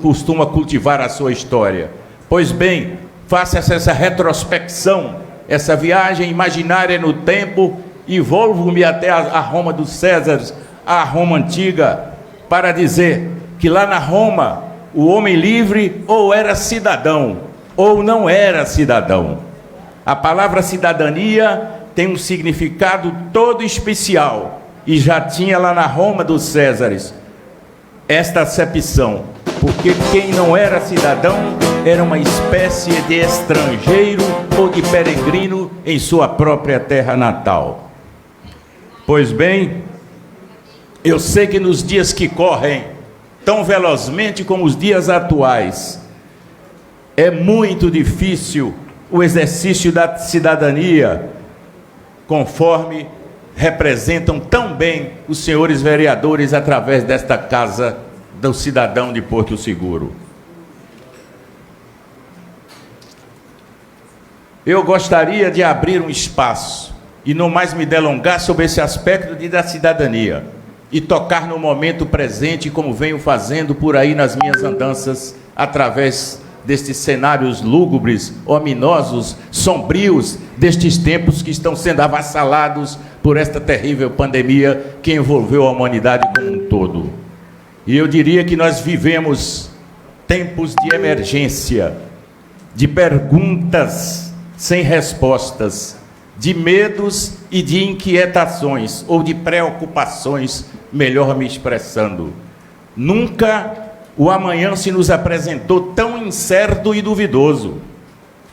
costuma cultivar a sua história. Pois bem, faça essa retrospecção, essa viagem imaginária no tempo, e volvo-me até a Roma dos Césares, a Roma antiga, para dizer que lá na Roma o homem livre ou era cidadão ou não era cidadão. A palavra cidadania tem um significado todo especial e já tinha lá na Roma dos Césares esta acepção, porque quem não era cidadão era uma espécie de estrangeiro ou de peregrino em sua própria terra natal. Pois bem, eu sei que nos dias que correm, tão velozmente como os dias atuais, é muito difícil o exercício da cidadania, conforme representam tão bem os senhores vereadores através desta Casa do Cidadão de Porto Seguro. eu gostaria de abrir um espaço e não mais me delongar sobre esse aspecto da cidadania e tocar no momento presente, como venho fazendo por aí nas minhas andanças, através destes cenários lúgubres, ominosos, sombrios, destes tempos que estão sendo avassalados por esta terrível pandemia que envolveu a humanidade como um todo. E eu diria que nós vivemos tempos de emergência, de perguntas sem respostas, de medos e de inquietações, ou de preocupações, melhor me expressando. Nunca o amanhã se nos apresentou tão incerto e duvidoso.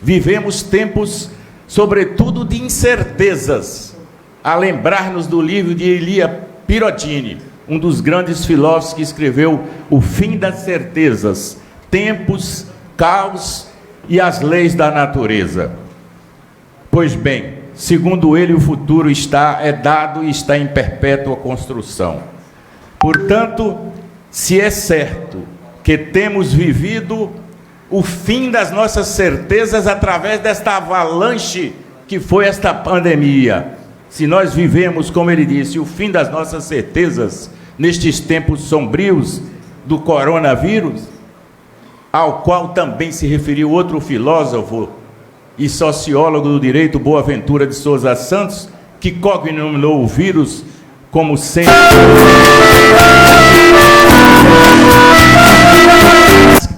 Vivemos tempos, sobretudo, de incertezas, a lembrar-nos do livro de Elia Pirotini, um dos grandes filósofos que escreveu O Fim das Certezas, Tempos, Caos e as Leis da Natureza. Pois bem, segundo ele, o futuro é dado e está em perpétua construção. Portanto, se é certo que temos vivido o fim das nossas certezas através desta avalanche que foi esta pandemia, se nós vivemos, como ele disse, o fim das nossas certezas nestes tempos sombrios do coronavírus, ao qual também se referiu outro filósofo e sociólogo do direito, Boaventura de Souza Santos, que cognominou o vírus como sendo...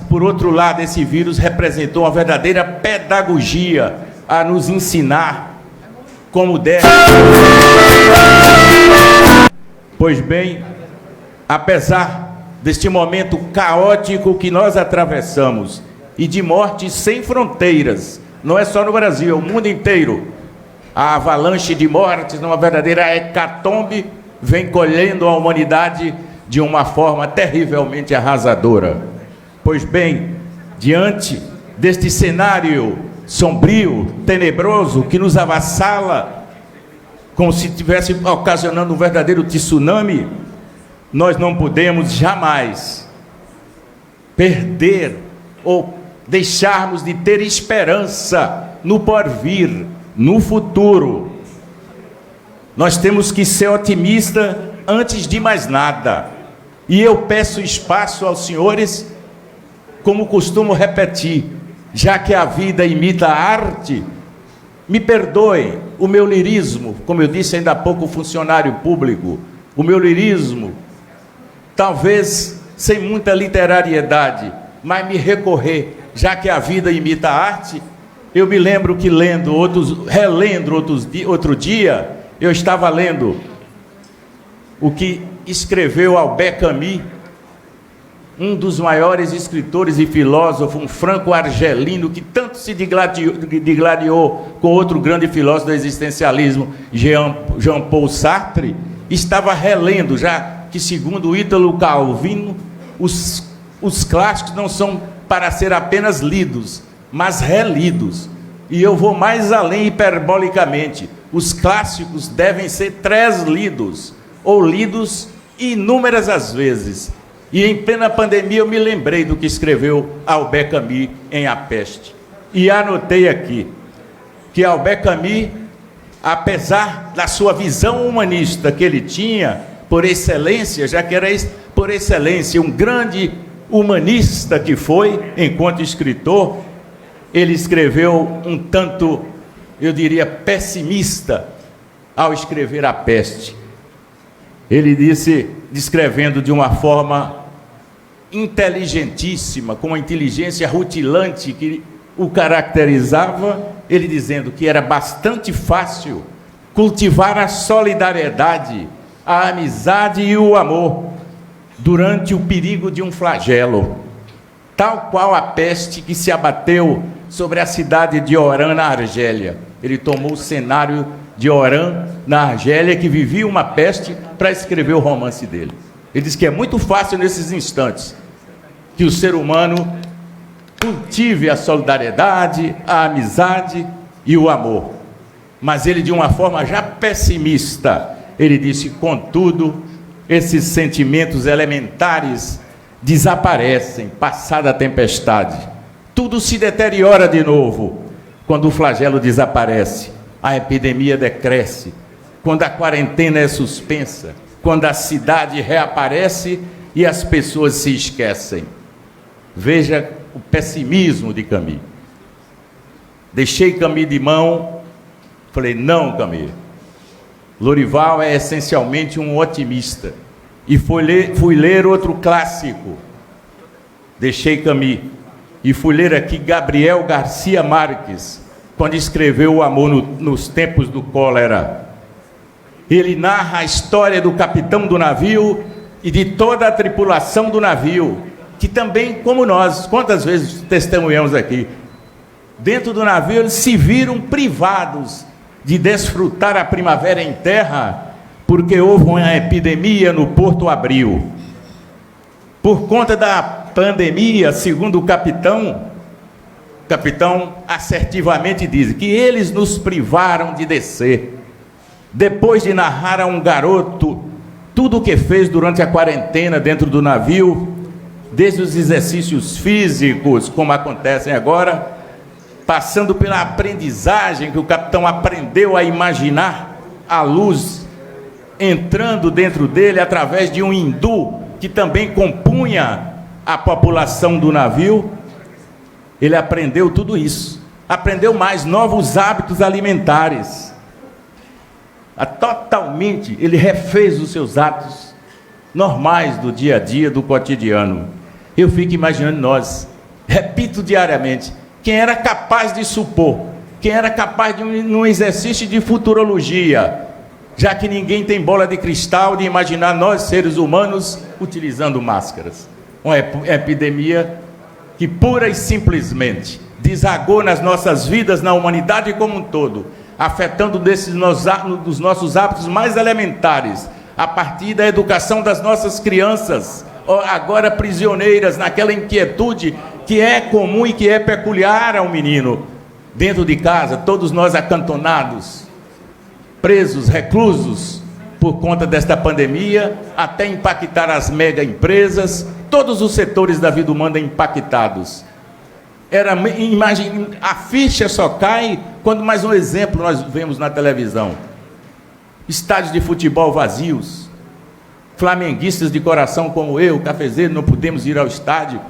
Por outro lado, esse vírus representou uma verdadeira pedagogia a nos ensinar como deve. Pois bem, apesar deste momento caótico que nós atravessamos e de mortes sem fronteiras, não é só no Brasil, é o mundo inteiro, a avalanche de mortes, numa verdadeira hecatombe, vem colhendo a humanidade de uma forma terrivelmente arrasadora. Pois bem, diante deste cenário sombrio, tenebroso, que nos avassala, como se estivesse ocasionando um verdadeiro tsunami, nós não podemos jamais perder ou deixarmos de ter esperança no porvir, no futuro. Nós temos que ser otimistas antes de mais nada. E eu peço espaço aos senhores, como costumo repetir, já que a vida imita a arte, me perdoem o meu lirismo, como eu disse ainda há pouco, funcionário público, o meu lirismo, talvez sem muita literariedade, mas me recorrer, já que a vida imita a arte. Eu me lembro que relendo outro dia, eu estava lendo o que escreveu Albert Camus, um dos maiores escritores e filósofos, um franco-argelino que tanto se digladiou com outro grande filósofo do existencialismo, Jean-Paul Sartre. Estava relendo, já que, segundo Ítalo Calvino, os clássicos não são para ser apenas lidos, mas relidos. E eu vou mais além hiperbolicamente. Os clássicos devem ser translidos, ou lidos inúmeras as vezes. E em plena pandemia eu me lembrei do que escreveu Albert Camus em A Peste. E anotei aqui que Albert Camus, apesar da sua visão humanista que ele tinha, por excelência, já que era por excelência um grande humanista que foi, enquanto escritor, ele escreveu um tanto, eu diria, pessimista ao escrever A Peste. Ele disse, descrevendo de uma forma inteligentíssima, com uma inteligência rutilante que o caracterizava, ele dizendo que era bastante fácil cultivar a solidariedade, a amizade e o amor durante o perigo de um flagelo, tal qual a peste que se abateu sobre a cidade de Oran, na Argélia. Ele tomou o cenário de Oran, na Argélia, que vivia uma peste, para escrever o romance dele. Ele diz que é muito fácil nesses instantes que o ser humano cultive a solidariedade, a amizade e o amor. Mas ele, de uma forma já pessimista, ele disse, contudo, esses sentimentos elementares desaparecem, passada a tempestade. Tudo se deteriora de novo, quando o flagelo desaparece, a epidemia decresce, quando a quarentena é suspensa, quando a cidade reaparece e as pessoas se esquecem. Veja o pessimismo de Camus. Deixei Camus de mão, falei, não, Camus. Lorival é essencialmente um otimista. E fui ler outro clássico. Deixei Camus. E fui ler aqui Gabriel Garcia Marques, quando escreveu O Amor nos Tempos do Cólera. Ele narra a história do capitão do navio e de toda a tripulação do navio, que também, como nós, quantas vezes testemunhamos aqui, dentro do navio eles se viram privados de desfrutar a primavera em terra, porque houve uma epidemia no Porto Abril. Por conta da pandemia, segundo o capitão assertivamente diz que eles nos privaram de descer. Depois de narrar a um garoto tudo o que fez durante a quarentena dentro do navio, desde os exercícios físicos, como acontecem agora, passando pela aprendizagem que o capitão aprendeu a imaginar a luz entrando dentro dele através de um hindu que também compunha a população do navio. Ele aprendeu tudo isso. Aprendeu mais novos hábitos alimentares. Totalmente, ele refez os seus atos normais do dia a dia, do cotidiano. Eu fico imaginando nós, repito diariamente, quem era capaz de supor, quem era capaz de um exercício de futurologia, já que ninguém tem bola de cristal, de imaginar nós, seres humanos, utilizando máscaras. Uma epidemia que pura e simplesmente desagou nas nossas vidas, na humanidade como um todo, afetando dos nossos hábitos mais elementares, a partir da educação das nossas crianças, agora prisioneiras naquela inquietude que é comum e que é peculiar ao menino, dentro de casa, todos nós acantonados, presos, reclusos, por conta desta pandemia, até impactar as mega empresas, todos os setores da vida humana impactados. A ficha só cai quando, mais um exemplo, nós vemos na televisão. Estádios de futebol vazios, flamenguistas de coração como eu, cafezeiro, não podemos ir ao estádio.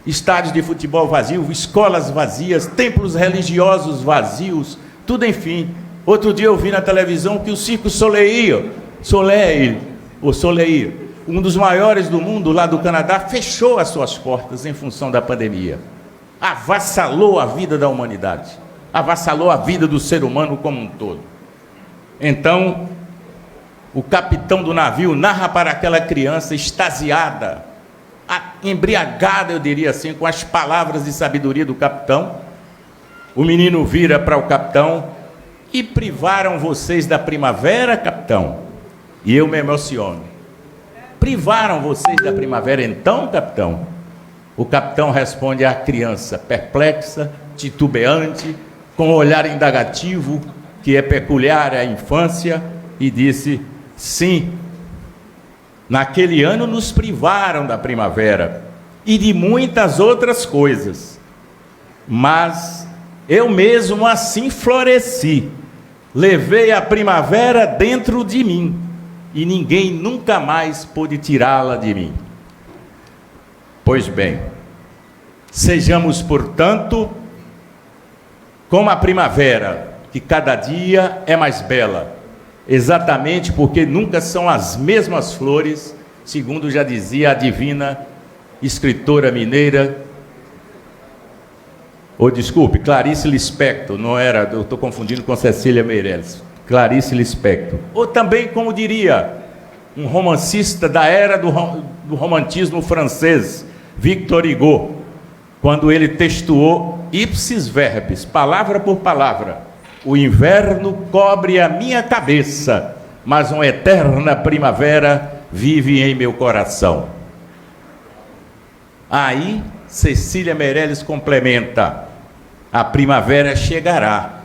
Estádios de futebol vazios, escolas vazias, templos religiosos vazios, tudo enfim. Outro dia eu vi na televisão que o Circo Soleil, um dos maiores do mundo, lá do Canadá, fechou as suas portas em função da pandemia. Avassalou a vida da humanidade, avassalou a vida do ser humano como um todo. Então, o capitão do navio narra para aquela criança extasiada, embriagada, eu diria assim, com as palavras de sabedoria do capitão. O menino vira para o capitão: e privaram vocês da primavera, capitão? E eu me emociono. Privaram vocês da primavera então, capitão? O capitão responde à criança, perplexa, titubeante, com um olhar indagativo, que é peculiar à infância, e disse: sim, naquele ano nos privaram da primavera e de muitas outras coisas, mas eu mesmo assim floresci, levei a primavera dentro de mim, e ninguém nunca mais pôde tirá-la de mim. Pois bem, sejamos, portanto, como a primavera, que cada dia é mais bela, exatamente porque nunca são as mesmas flores, segundo já dizia a divina escritora mineira, Clarice Lispector, não era, eu estou confundindo com Cecília Meirelles, Clarice Lispector. Ou também, como diria um romancista da era do romantismo francês, Victor Hugo, quando ele textuou ipsis verbis, palavra por palavra: o inverno cobre a minha cabeça, mas uma eterna primavera vive em meu coração. Aí Cecília Meirelles complementa: a primavera chegará,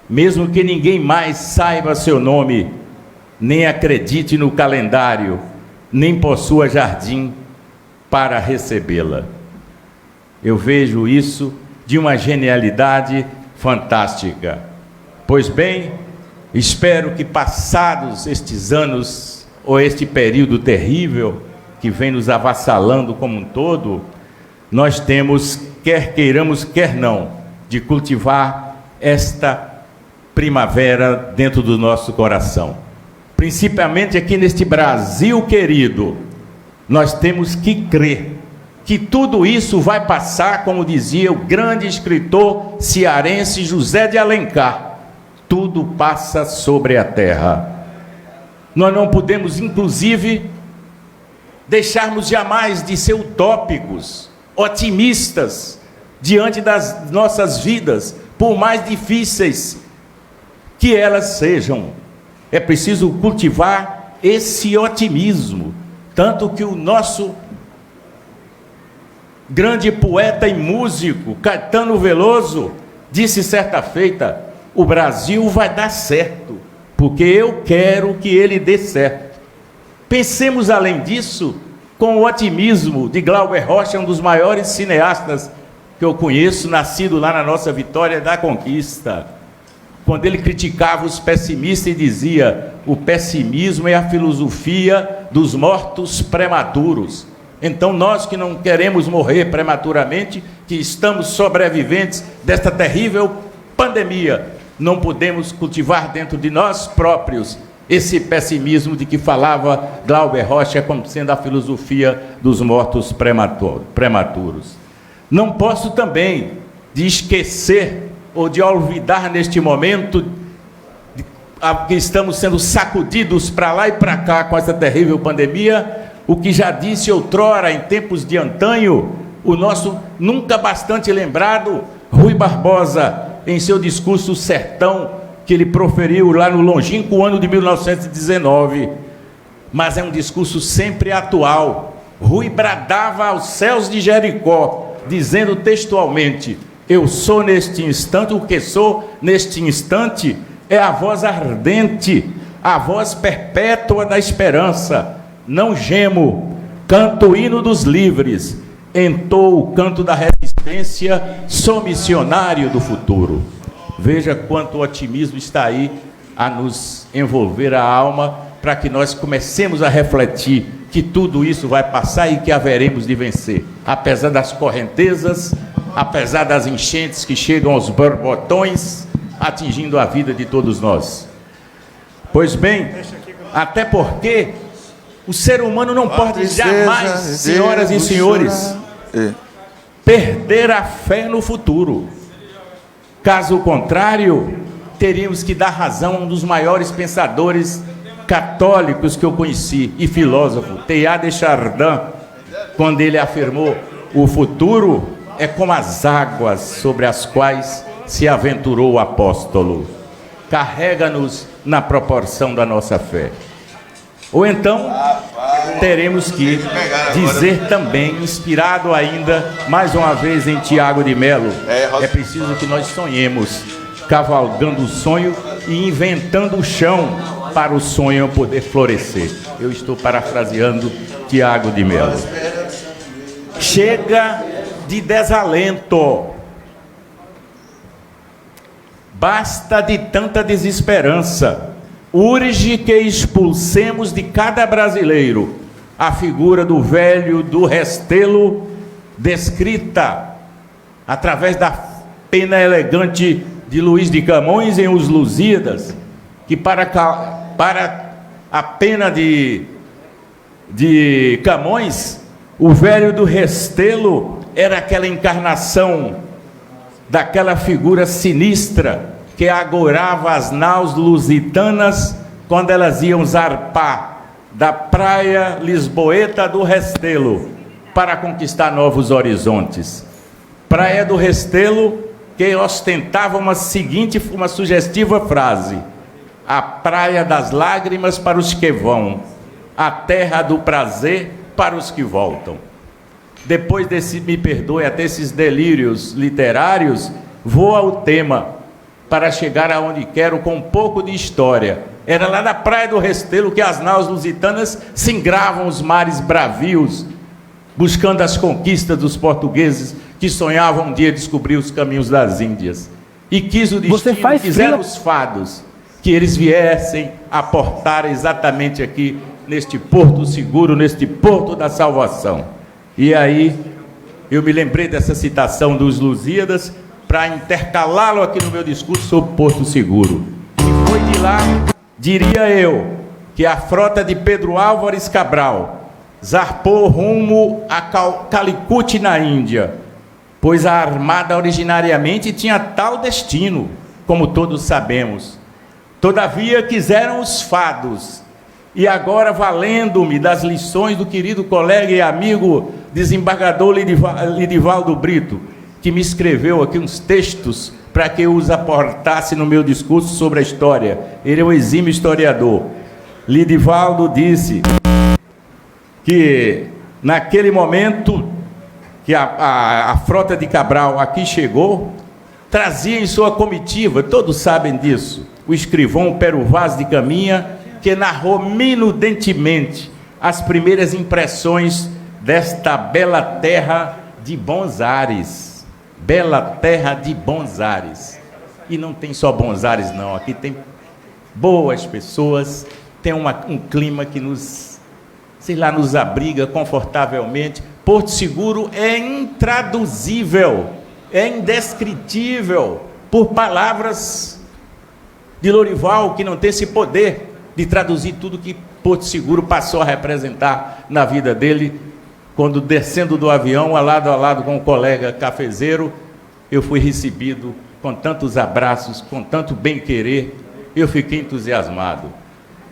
mesmo que ninguém mais saiba seu nome, nem acredite no calendário, nem possua jardim para recebê-la. Eu vejo isso de uma genialidade fantástica. Pois bem, espero que passados estes anos, ou este período terrível que vem nos avassalando como um todo, nós temos, quer queiramos, quer não, de cultivar esta primavera dentro do nosso coração. Principalmente aqui neste Brasil querido, nós temos que crer que tudo isso vai passar, como dizia o grande escritor cearense José de Alencar: tudo passa sobre a terra. Nós não podemos, inclusive, deixarmos jamais de ser utópicos, otimistas, diante das nossas vidas, por mais difíceis que elas sejam. É preciso cultivar esse otimismo, tanto que o nosso grande poeta e músico Caetano Veloso disse certa feita: o Brasil vai dar certo, porque eu quero que ele dê certo. Pensemos além disso com o otimismo de Glauber Rocha, um dos maiores cineastas que eu conheço, nascido lá na nossa Vitória da Conquista, quando ele criticava os pessimistas e dizia: o pessimismo é a filosofia dos mortos prematuros. Então nós que não queremos morrer prematuramente, que estamos sobreviventes desta terrível pandemia, não podemos cultivar dentro de nós próprios esse pessimismo de que falava Glauber Rocha como sendo a filosofia dos mortos prematuros. Não posso também de esquecer ou de olvidar neste momento que estamos sendo sacudidos para lá e para cá com essa terrível pandemia, o que já disse outrora, em tempos de antanho, o nosso nunca bastante lembrado Rui Barbosa, em seu discurso Sertão, que ele proferiu lá no longínquo ano de 1919. Mas é um discurso sempre atual. Rui bradava aos céus de Jericó, dizendo textualmente: eu sou neste instante, o que sou neste instante é a voz ardente, a voz perpétua da esperança. Não gemo, canto o hino dos livres, entoo o canto da resistência, sou missionário do futuro. Veja quanto otimismo está aí a nos envolver a alma, para que nós comecemos a refletir que tudo isso vai passar e que haveremos de vencer, apesar das correntezas, apesar das enchentes que chegam aos borbotões, atingindo a vida de todos nós. Pois bem, até porque o ser humano não pode jamais, senhoras e senhores, perder a fé no futuro. Caso contrário, teríamos que dar razão a um dos maiores pensadores católicos que eu conheci e filósofo, Teilhard de Chardin, quando ele afirmou: o futuro é como as águas sobre as quais se aventurou o apóstolo, carrega-nos na proporção da nossa fé. Ou então teremos que dizer também, inspirado ainda mais uma vez em Tiago de Melo, é preciso que nós sonhemos, cavalgando o sonho e inventando o chão para o sonho poder florescer. Eu estou parafraseando Tiago de Melo. Chega de desalento, basta de tanta desesperança. Urge que expulsemos de cada brasileiro a figura do velho do Restelo, descrita através da pena elegante de Luís de Camões em Os Lusíadas, que para a pena de Camões, o velho do Restelo era aquela encarnação daquela figura sinistra que agorava as naus lusitanas quando elas iam zarpar da praia lisboeta do Restelo para conquistar novos horizontes. Praia do Restelo que ostentava uma sugestiva frase: a praia das lágrimas para os que vão, a terra do prazer para os que voltam. Depois desse, me perdoe, até esses delírios literários, vou ao tema para chegar aonde quero com um pouco de história. Era lá na Praia do Restelo que as naus lusitanas singravam os mares bravios, buscando as conquistas dos portugueses que que sonhavam um dia descobrir os caminhos das Índias. E quis o destino, quiseram os fados, que eles viessem aportar exatamente aqui, neste porto seguro, neste porto da salvação. E aí, eu me lembrei dessa citação dos Lusíadas para intercalá-lo aqui no meu discurso sobre Porto Seguro. E foi de lá, diria eu, que a frota de Pedro Álvares Cabral zarpou rumo a Calicut, na Índia, pois a armada originariamente tinha tal destino, como todos sabemos. Todavia quiseram os fados, e agora, valendo-me das lições do querido colega e amigo desembargador Lidivaldo Brito, que me escreveu aqui uns textos para que eu os aportasse no meu discurso sobre a história. Ele é um exímio historiador. Lidivaldo disse que naquele momento que a frota de Cabral aqui chegou, trazia em sua comitiva, todos sabem disso, o escrivão Pero Vaz de Caminha, que narrou minudentemente as primeiras impressões desta bela terra de bons ares. Bela terra de bons ares. E não tem só bons ares, não. Aqui tem boas pessoas, tem um clima que nos abriga confortavelmente. Porto Seguro é intraduzível, é indescritível por palavras de Lorival, que não tem esse poder de traduzir tudo que Porto Seguro passou a representar na vida dele. Quando, descendo do avião, a lado com o colega cafezeiro, eu fui recebido com tantos abraços, com tanto bem-querer, eu fiquei entusiasmado.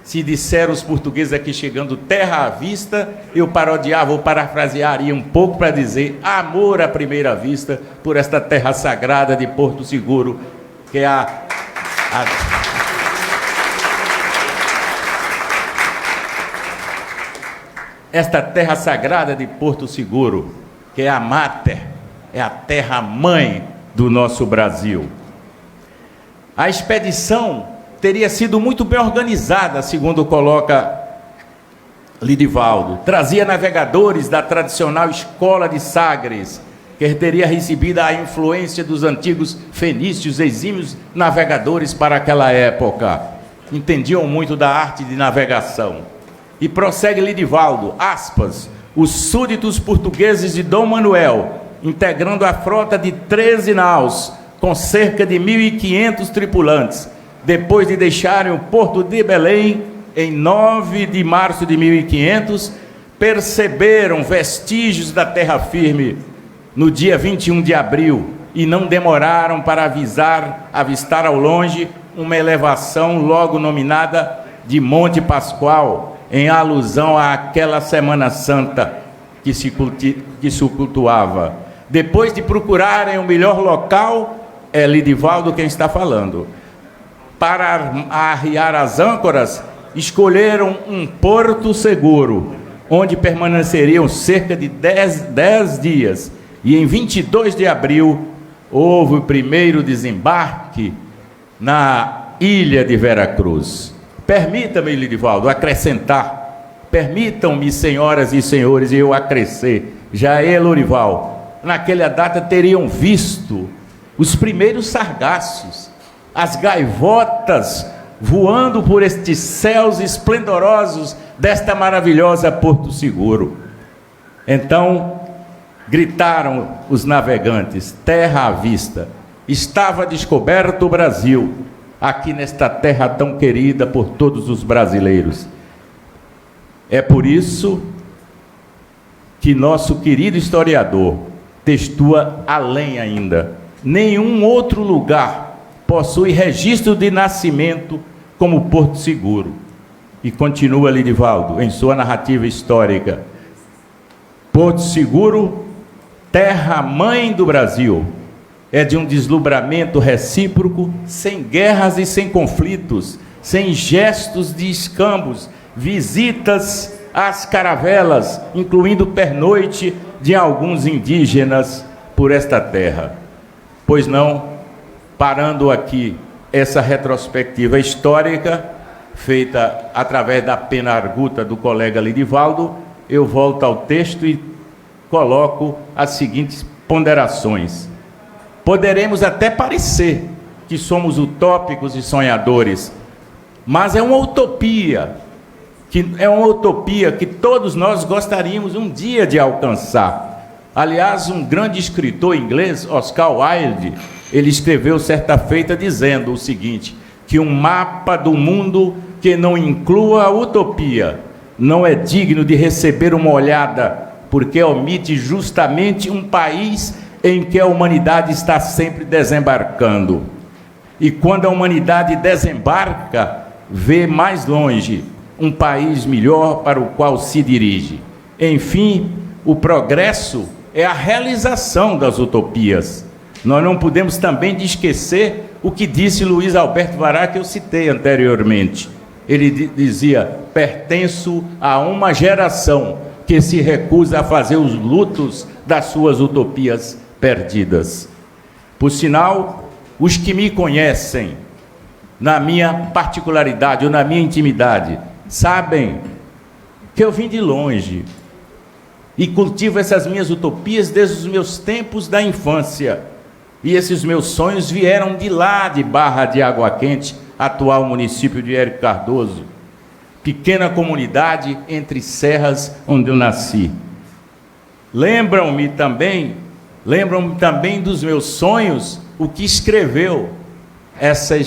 Se disseram os portugueses aqui chegando terra à vista, eu parodiava ou parafrasearia um pouco para dizer amor à primeira vista por esta terra sagrada de Porto Seguro, que é esta terra sagrada de Porto Seguro, que é a Máter, é a terra-mãe do nosso Brasil. A expedição teria sido muito bem organizada, segundo coloca Lidivaldo. Trazia navegadores da tradicional escola de Sagres, que teria recebido a influência dos antigos fenícios, exímios navegadores para aquela época. Entendiam muito da arte de navegação. E prossegue Lidivaldo, aspas, os súditos portugueses de Dom Manuel, integrando a frota de 13 naus, com cerca de 1.500 tripulantes, depois de deixarem o porto de Belém, em 9 de março de 1500, perceberam vestígios da terra firme no dia 21 de abril, e não demoraram para avistar ao longe uma elevação logo nominada de Monte Pascoal, em alusão àquela Semana Santa que se cultuava. Depois de procurarem o melhor local, é Lidivaldo quem está falando, para arriar as âncoras, escolheram um porto seguro, onde permaneceriam cerca de 10 dias, e em 22 de abril houve o primeiro desembarque na ilha de Veracruz. Permita-me, Lidivaldo, acrescentar, permitam-me, senhoras e senhores, eu acrescer, Jair Lorival, naquela data teriam visto os primeiros sargassos, as gaivotas voando por estes céus esplendorosos desta maravilhosa Porto Seguro. Então, gritaram os navegantes, terra à vista, estava descoberto o Brasil, aqui nesta terra tão querida por todos os brasileiros. É por isso que nosso querido historiador textua além ainda. Nenhum outro lugar possui registro de nascimento como Porto Seguro. E continua Lidivaldo em sua narrativa histórica. Porto Seguro, terra-mãe do Brasil, é de um deslumbramento recíproco, sem guerras e sem conflitos, sem gestos de escambos, visitas às caravelas, incluindo pernoite de alguns indígenas por esta terra. Pois não, parando aqui essa retrospectiva histórica, feita através da pena arguta do colega Lidivaldo, eu volto ao texto e coloco as seguintes ponderações. Poderemos até parecer que somos utópicos e sonhadores, mas é uma utopia que todos nós gostaríamos um dia de alcançar. Aliás, um grande escritor inglês, Oscar Wilde, ele escreveu certa feita dizendo o seguinte, que um mapa do mundo que não inclua a utopia não é digno de receber uma olhada, porque omite justamente um país em que a humanidade está sempre desembarcando. E quando a humanidade desembarca, vê mais longe um país melhor para o qual se dirige. Enfim, o progresso é a realização das utopias. Nós não podemos também esquecer o que disse Luiz Alberto Vará, que eu citei anteriormente. Ele dizia: pertenço a uma geração que se recusa a fazer os lutos das suas utopias perdidas. Por sinal, os que me conhecem, na minha particularidade ou na minha intimidade, sabem que eu vim de longe e cultivo essas minhas utopias desde os meus tempos da infância. E esses meus sonhos vieram de lá, de Barra de Água Quente, atual município de Érico Cardoso, pequena comunidade entre serras onde eu nasci. Lembram-me também dos meus sonhos o que escreveu essa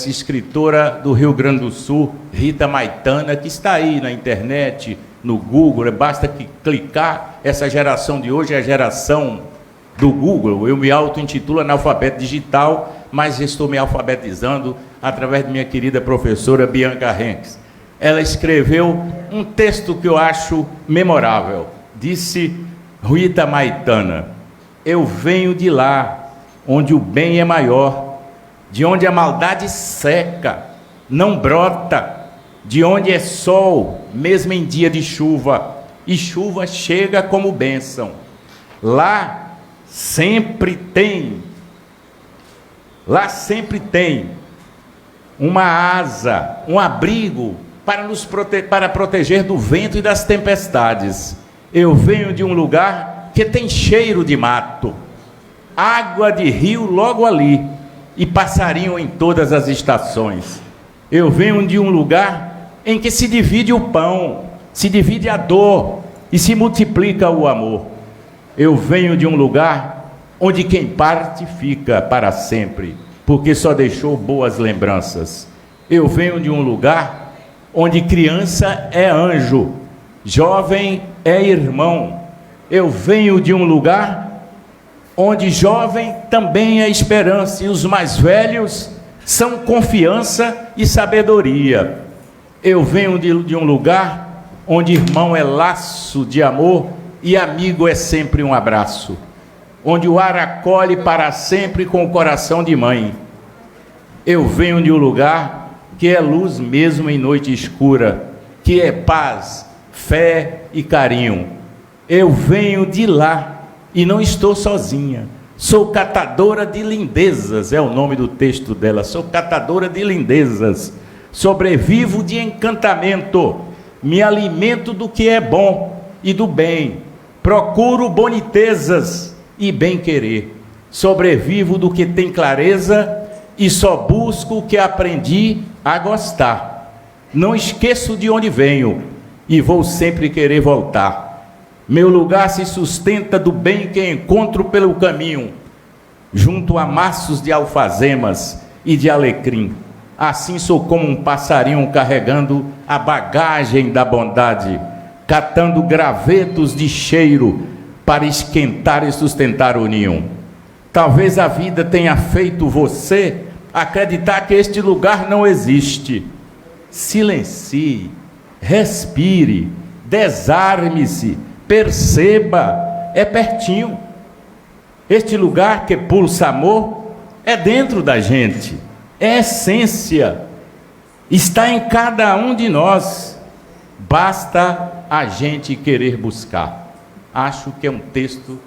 escritora do Rio Grande do Sul, Rita Maitana, que está aí na internet, no Google, basta clicar. Essa geração de hoje é a geração do Google. Eu me auto-intitulo analfabeto digital, mas estou me alfabetizando através de minha querida professora Bianca Henks. Ela escreveu um texto que eu acho memorável. Disse Rita Maitana: eu venho de lá, onde o bem é maior, de onde a maldade seca, não brota, de onde é sol, mesmo em dia de chuva, e chuva chega como bênção. Lá sempre tem uma asa, um abrigo para proteger do vento e das tempestades. Eu venho de um lugar que tem cheiro de mato, água de rio logo ali, e passarinho em todas as estações. Eu venho de um lugar em que se divide o pão, se divide a dor e se multiplica o amor. Eu venho de um lugar onde quem parte fica para sempre, porque só deixou boas lembranças. Eu venho de um lugar onde criança é anjo, jovem é irmão. Eu venho de um lugar onde jovem também é esperança, e os mais velhos são confiança e sabedoria. Eu venho de um lugar onde irmão é laço de amor e amigo é sempre um abraço, onde o ar acolhe para sempre com o coração de mãe. Eu venho de um lugar que é luz mesmo em noite escura, que é paz, fé e carinho. Eu venho de lá e não estou sozinha. Sou catadora de lindezas, é o nome do texto dela. Sou catadora de lindezas. Sobrevivo de encantamento. Me alimento do que é bom e do bem. Procuro bonitezas e bem-querer. Sobrevivo do que tem clareza e só busco o que aprendi a gostar. Não esqueço de onde venho e vou sempre querer voltar. Meu lugar se sustenta do bem que encontro pelo caminho, junto a maços de alfazemas e de alecrim. Assim sou como um passarinho carregando a bagagem da bondade, catando gravetos de cheiro para esquentar e sustentar o ninho. Talvez a vida tenha feito você acreditar que este lugar não existe. Silencie, respire, desarme-se, perceba, é pertinho. Este lugar que pulsa amor é dentro da gente, é essência, está em cada um de nós, basta a gente querer buscar. Acho que é um texto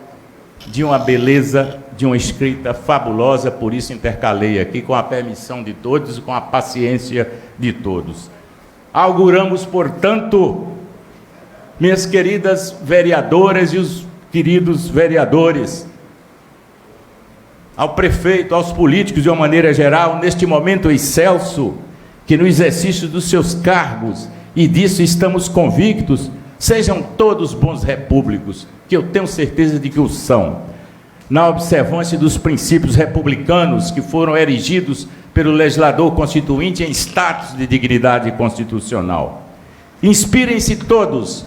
de uma beleza, de uma escrita fabulosa, por isso intercalei aqui, com a permissão de todos e com a paciência de todos. Auguramos, portanto, minhas queridas vereadoras e os queridos vereadores, ao prefeito, aos políticos de uma maneira geral, neste momento excelso, que no exercício dos seus cargos, e disso estamos convictos, sejam todos bons repúblicos, que eu tenho certeza de que o são, na observância dos princípios republicanos que foram erigidos pelo legislador constituinte em status de dignidade constitucional. Inspirem-se todos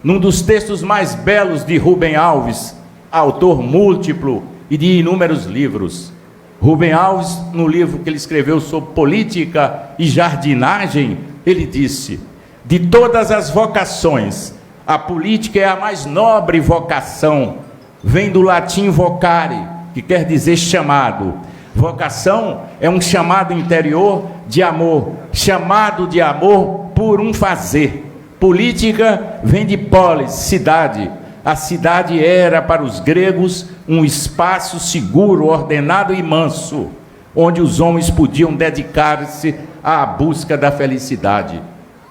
num dos textos mais belos de Rubem Alves, autor múltiplo e de inúmeros livros. Rubem Alves, no livro que ele escreveu sobre política e jardinagem, ele disse: de todas as vocações, a política é a mais nobre vocação. Vem do latim vocare, que quer dizer chamado. Vocação é um chamado interior de amor, chamado de amor por um fazer. Política vem de polis, cidade. A cidade era, para os gregos, um espaço seguro, ordenado e manso, onde os homens podiam dedicar-se à busca da felicidade.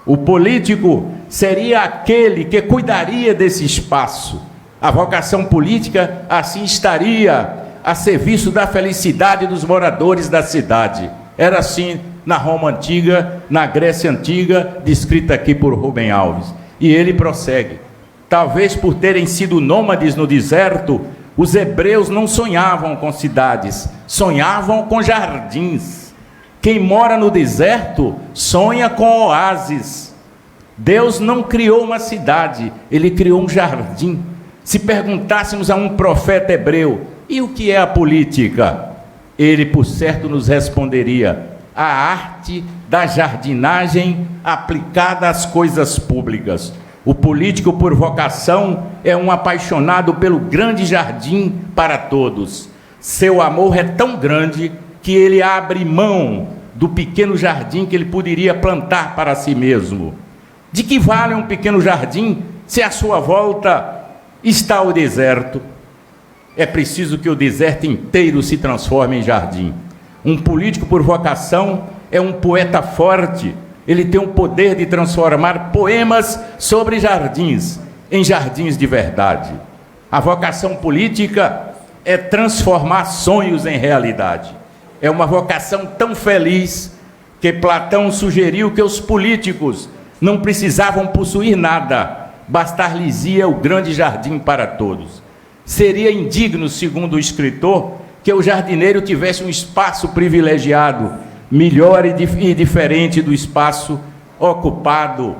O político seria aquele que cuidaria desse espaço. A vocação política assim estaria a serviço da felicidade dos moradores da cidade. Era assim na Roma Antiga, na Grécia Antiga, descrita aqui por Rubem Alves. E ele prossegue: talvez por terem sido nômades no deserto, os hebreus não sonhavam com cidades, sonhavam com jardins. Quem mora no deserto sonha com oásis. Deus não criou uma cidade, ele criou um jardim. Se perguntássemos a um profeta hebreu: e o que é a política? Ele, por certo, nos responderia: a arte da jardinagem aplicada às coisas públicas. O político, por vocação, é um apaixonado pelo grande jardim para todos. Seu amor é tão grande que ele abre mão do pequeno jardim que ele poderia plantar para si mesmo. De que vale um pequeno jardim se à sua volta está o deserto? É preciso que o deserto inteiro se transforme em jardim. Um político por vocação é um poeta forte. Ele tem o poder de transformar poemas sobre jardins em jardins de verdade. A vocação política é transformar sonhos em realidade. É uma vocação tão feliz que Platão sugeriu que os políticos não precisavam possuir nada, bastar-lhes-ia o grande jardim para todos. Seria indigno, segundo o escritor, que o jardineiro tivesse um espaço privilegiado, melhor e diferente do espaço ocupado.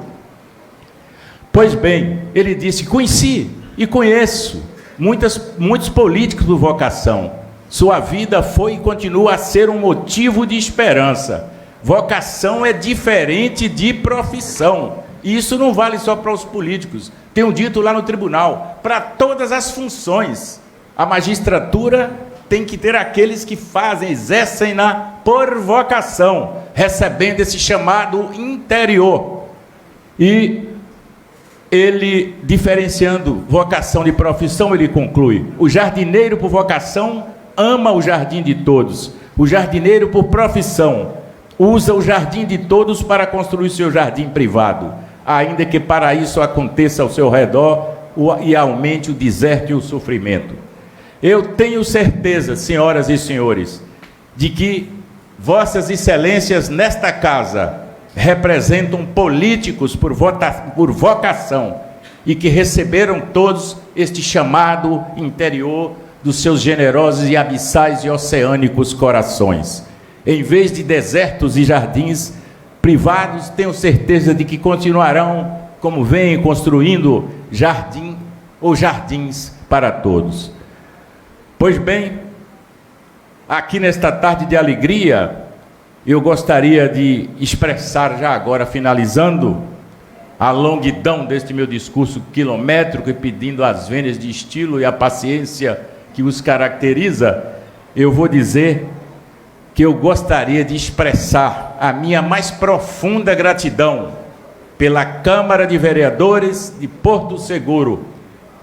Pois bem, ele disse: conheci e conheço muitos políticos por vocação. Sua vida foi e continua a ser um motivo de esperança. Vocação é diferente de profissão. E isso não vale só para os políticos. Tenho dito lá no tribunal, para todas as funções. A magistratura tem que ter aqueles que fazem, exercem-na por vocação, recebendo esse chamado interior. E ele, diferenciando vocação de profissão, ele conclui: o jardineiro por vocação ama o jardim de todos. O jardineiro por profissão usa o jardim de todos para construir seu jardim privado, ainda que para isso aconteça ao seu redor e aumente o deserto e o sofrimento. Eu tenho certeza, senhoras e senhores, de que vossas excelências nesta casa representam políticos por vocação e que receberam todos este chamado interior dos seus generosos e abissais e oceânicos corações. Em vez de desertos e jardins privados, tenho certeza de que continuarão, como vêm, construindo jardim ou jardins para todos. Pois bem, aqui nesta tarde de alegria, eu gostaria de expressar, já agora finalizando, a longuidão deste meu discurso quilométrico e pedindo as vênias de estilo e a paciência que os caracteriza, eu vou dizer que eu gostaria de expressar a minha mais profunda gratidão pela Câmara de Vereadores de Porto Seguro,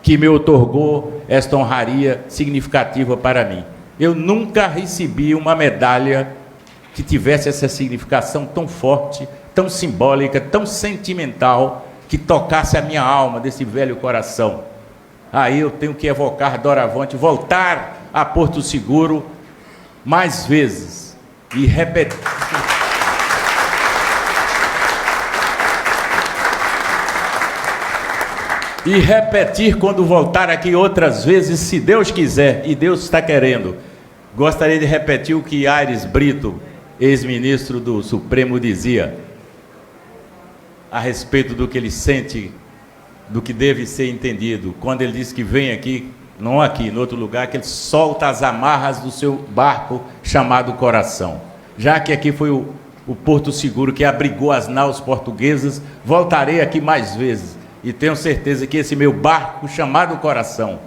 que me outorgou esta honraria significativa para mim. Eu nunca recebi uma medalha que tivesse essa significação tão forte, tão simbólica, tão sentimental, que tocasse a minha alma desse velho coração. Aí eu tenho que evocar doravante, voltar a Porto Seguro mais vezes e repetir. E repetir quando voltar aqui outras vezes, se Deus quiser, e Deus está querendo. Gostaria de repetir o que Aires Brito, ex-ministro do Supremo, dizia a respeito do que ele sente, do que deve ser entendido, quando ele diz que vem aqui, não aqui, em outro lugar, que ele solta as amarras do seu barco chamado coração. Já que aqui foi o Porto Seguro que abrigou as naus portuguesas, voltarei aqui mais vezes. E tenho certeza que esse meu barco chamado coração,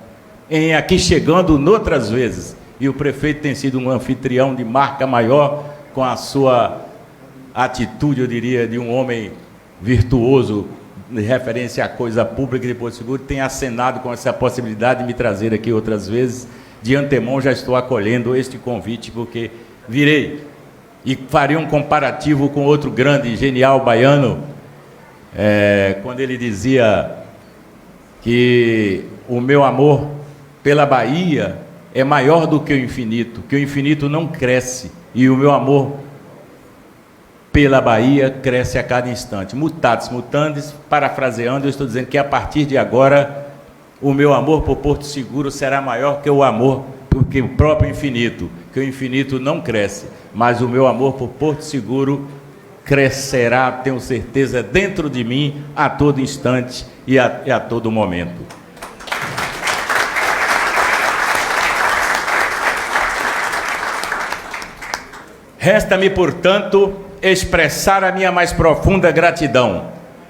em aqui chegando noutras vezes, e o prefeito tem sido um anfitrião de marca maior, com a sua atitude, eu diria, de um homem virtuoso, de referência à coisa pública de Porto Seguro, tem acenado com essa possibilidade de me trazer aqui outras vezes. De antemão já estou acolhendo este convite, porque virei e farei um comparativo com outro grande e genial baiano, quando ele dizia que o meu amor pela Bahia é maior do que o infinito não cresce, e o meu amor pela Bahia cresce a cada instante. Mutatis mutandis, parafraseando, eu estou dizendo que a partir de agora o meu amor por Porto Seguro será maior que o amor, porque o próprio infinito, que o infinito não cresce, mas o meu amor por Porto Seguro crescerá, tenho certeza, dentro de mim a todo instante e a todo momento. Resta-me, portanto, expressar a minha mais profunda gratidão.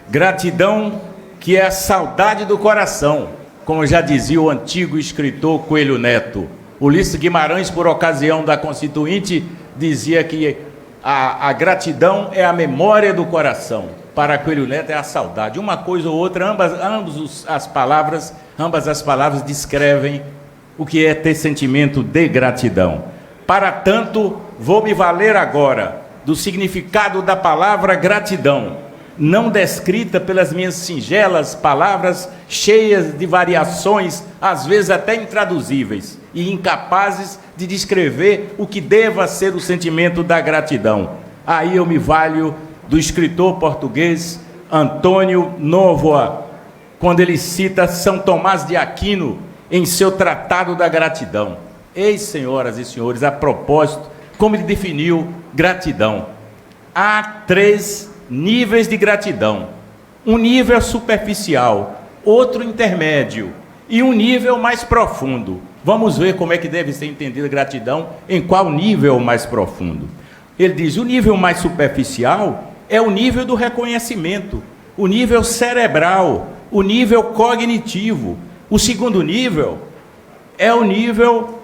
Gratidão que é a saudade do coração, como já dizia o antigo escritor Coelho Neto. Ulisses Guimarães, por ocasião da Constituinte, dizia que a gratidão é a memória do coração. Para Coelho Neto é a saudade. Uma coisa ou outra, ambas as palavras descrevem o que é ter sentimento de gratidão. Para tanto, vou me valer agora do significado da palavra gratidão, não descrita pelas minhas singelas palavras cheias de variações, às vezes até intraduzíveis, e incapazes de descrever o que deva ser o sentimento da gratidão. Aí eu me valho do escritor português Antônio Novoa, quando ele cita São Tomás de Aquino em seu Tratado da Gratidão. Eis, senhoras e senhores, a propósito, como ele definiu gratidão. Há 3 níveis de gratidão. Um nível superficial, outro intermédio e um nível mais profundo. Vamos ver como é que deve ser entendida a gratidão, em qual nível mais profundo. Ele diz, o nível mais superficial é o nível do reconhecimento, o nível cerebral, o nível cognitivo. O segundo nível é o nível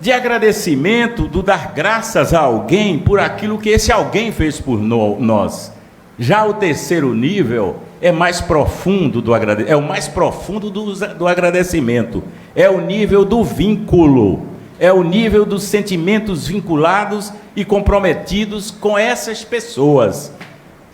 de agradecimento, do dar graças a alguém por aquilo que esse alguém fez por nós. Já o terceiro nível é mais profundo é o mais profundo do agradecimento. É o nível do vínculo, é o nível dos sentimentos vinculados e comprometidos com essas pessoas.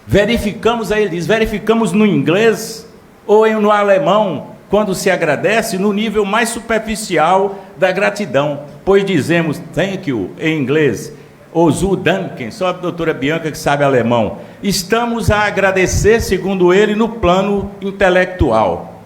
Verificamos, aí ele diz, verificamos no inglês ou no alemão, quando se agradece, no nível mais superficial da gratidão, pois dizemos thank you em inglês, ou zu danken, só a doutora Bianca que sabe alemão. Estamos a agradecer, segundo ele, no plano intelectual.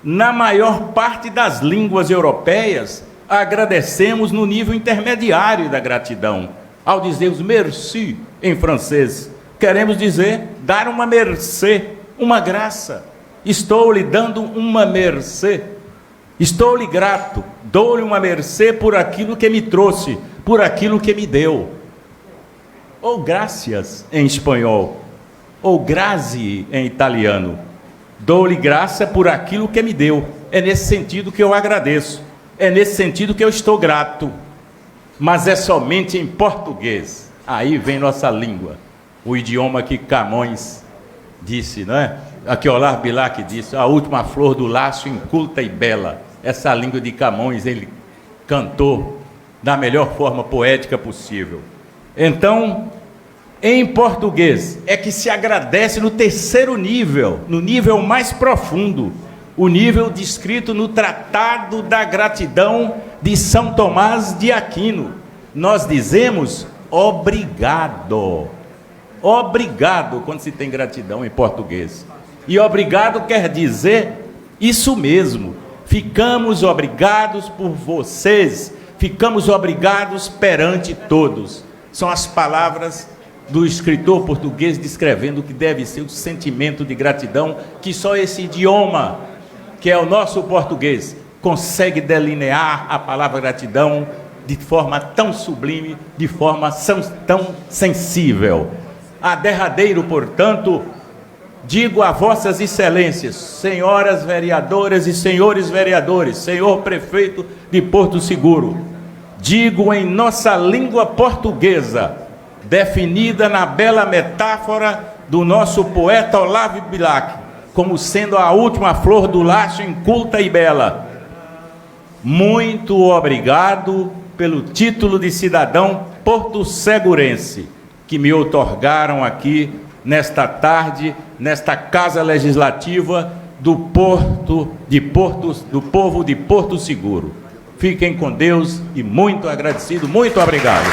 Na maior parte das línguas europeias, agradecemos no nível intermediário da gratidão. Ao dizermos merci em francês, queremos dizer dar uma mercê, uma graça. Estou lhe dando uma mercê, estou-lhe grato, dou-lhe uma mercê por aquilo que me trouxe, por aquilo que me deu. Ou gracias em espanhol, ou grazie em italiano. Dou-lhe graça por aquilo que me deu. É nesse sentido que eu agradeço, é nesse sentido que eu estou grato. Mas é somente em português. Aí vem nossa língua, o idioma que Camões disse, não é? Aqui Olavo Bilac disse, a última flor do laço inculta e bela. Essa língua de Camões ele cantou da melhor forma poética possível. Então, em português, é que se agradece no terceiro nível, no nível mais profundo, o nível descrito no Tratado da Gratidão de São Tomás de Aquino. Nós dizemos obrigado. Obrigado quando se tem gratidão em português. E obrigado quer dizer isso mesmo. Ficamos obrigados por vocês, ficamos obrigados perante todos. São as palavras do escritor português descrevendo o que deve ser o sentimento de gratidão que só esse idioma, que é o nosso português, consegue delinear a palavra gratidão de forma tão sublime, de forma tão sensível. A derradeiro, portanto, digo a vossas excelências, senhoras vereadoras e senhores vereadores, senhor prefeito de Porto Seguro, digo em nossa língua portuguesa, definida na bela metáfora do nosso poeta Olavo Bilac, como sendo a última flor do laço inculta e bela. Muito obrigado pelo título de cidadão porto-segurense que me outorgaram aqui nesta tarde, nesta Casa Legislativa do povo de Porto Seguro. Fiquem com Deus e muito agradecido, muito obrigado.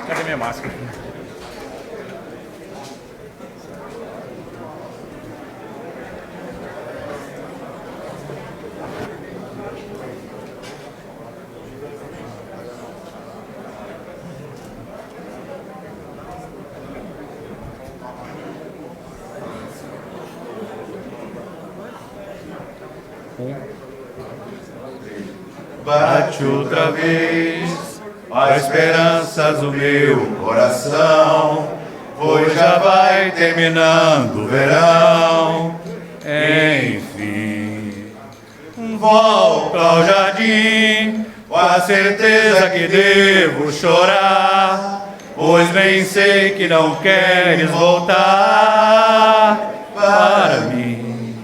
Cadê minha máscara? Bate outra vez a esperança do meu coração, pois já vai terminando o verão. Enfim, volto ao jardim com a certeza que devo chorar, pois bem sei que não queres voltar para mim.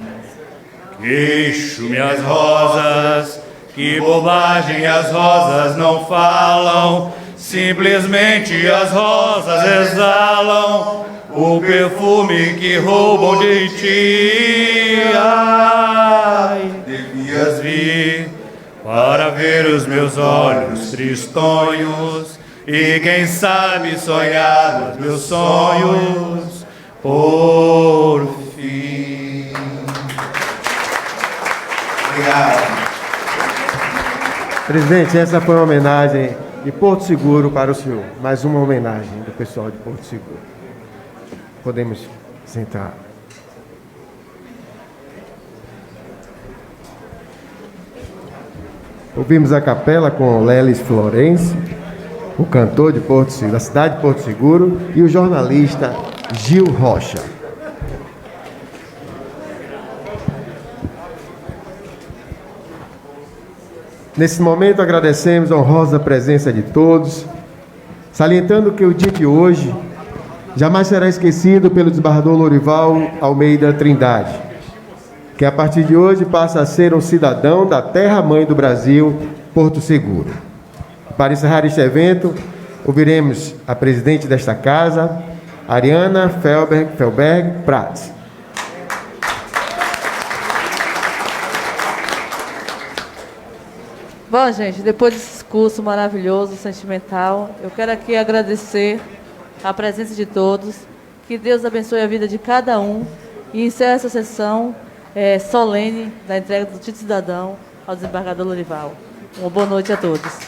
Queixo-me as rosas, que bobagem, as rosas não falam, simplesmente as rosas exalam o perfume que roubam de ti. Ai, devias vir para ver os meus olhos tristonhos e quem sabe sonhar os meus sonhos por fim. Obrigado. Presidente, essa foi uma homenagem de Porto Seguro para o senhor. Mais uma homenagem do pessoal de Porto Seguro. Podemos sentar. Ouvimos a capela com Lelis Florencio, o cantor de Porto Seguro, da cidade de Porto Seguro, e o jornalista Gil Rocha. Nesse momento, agradecemos a honrosa presença de todos, salientando que o dia de hoje jamais será esquecido pelo desembargador Lourival Almeida Trindade, que a partir de hoje passa a ser um cidadão da terra-mãe do Brasil, Porto Seguro. Para encerrar este evento, ouviremos a presidente desta casa, Ariana Felberg Prats. Bom, gente, depois desse discurso maravilhoso, sentimental, eu quero aqui agradecer a presença de todos, que Deus abençoe a vida de cada um e encerre essa sessão solene da entrega do título de cidadão ao desembargador Lourival. Uma boa noite a todos.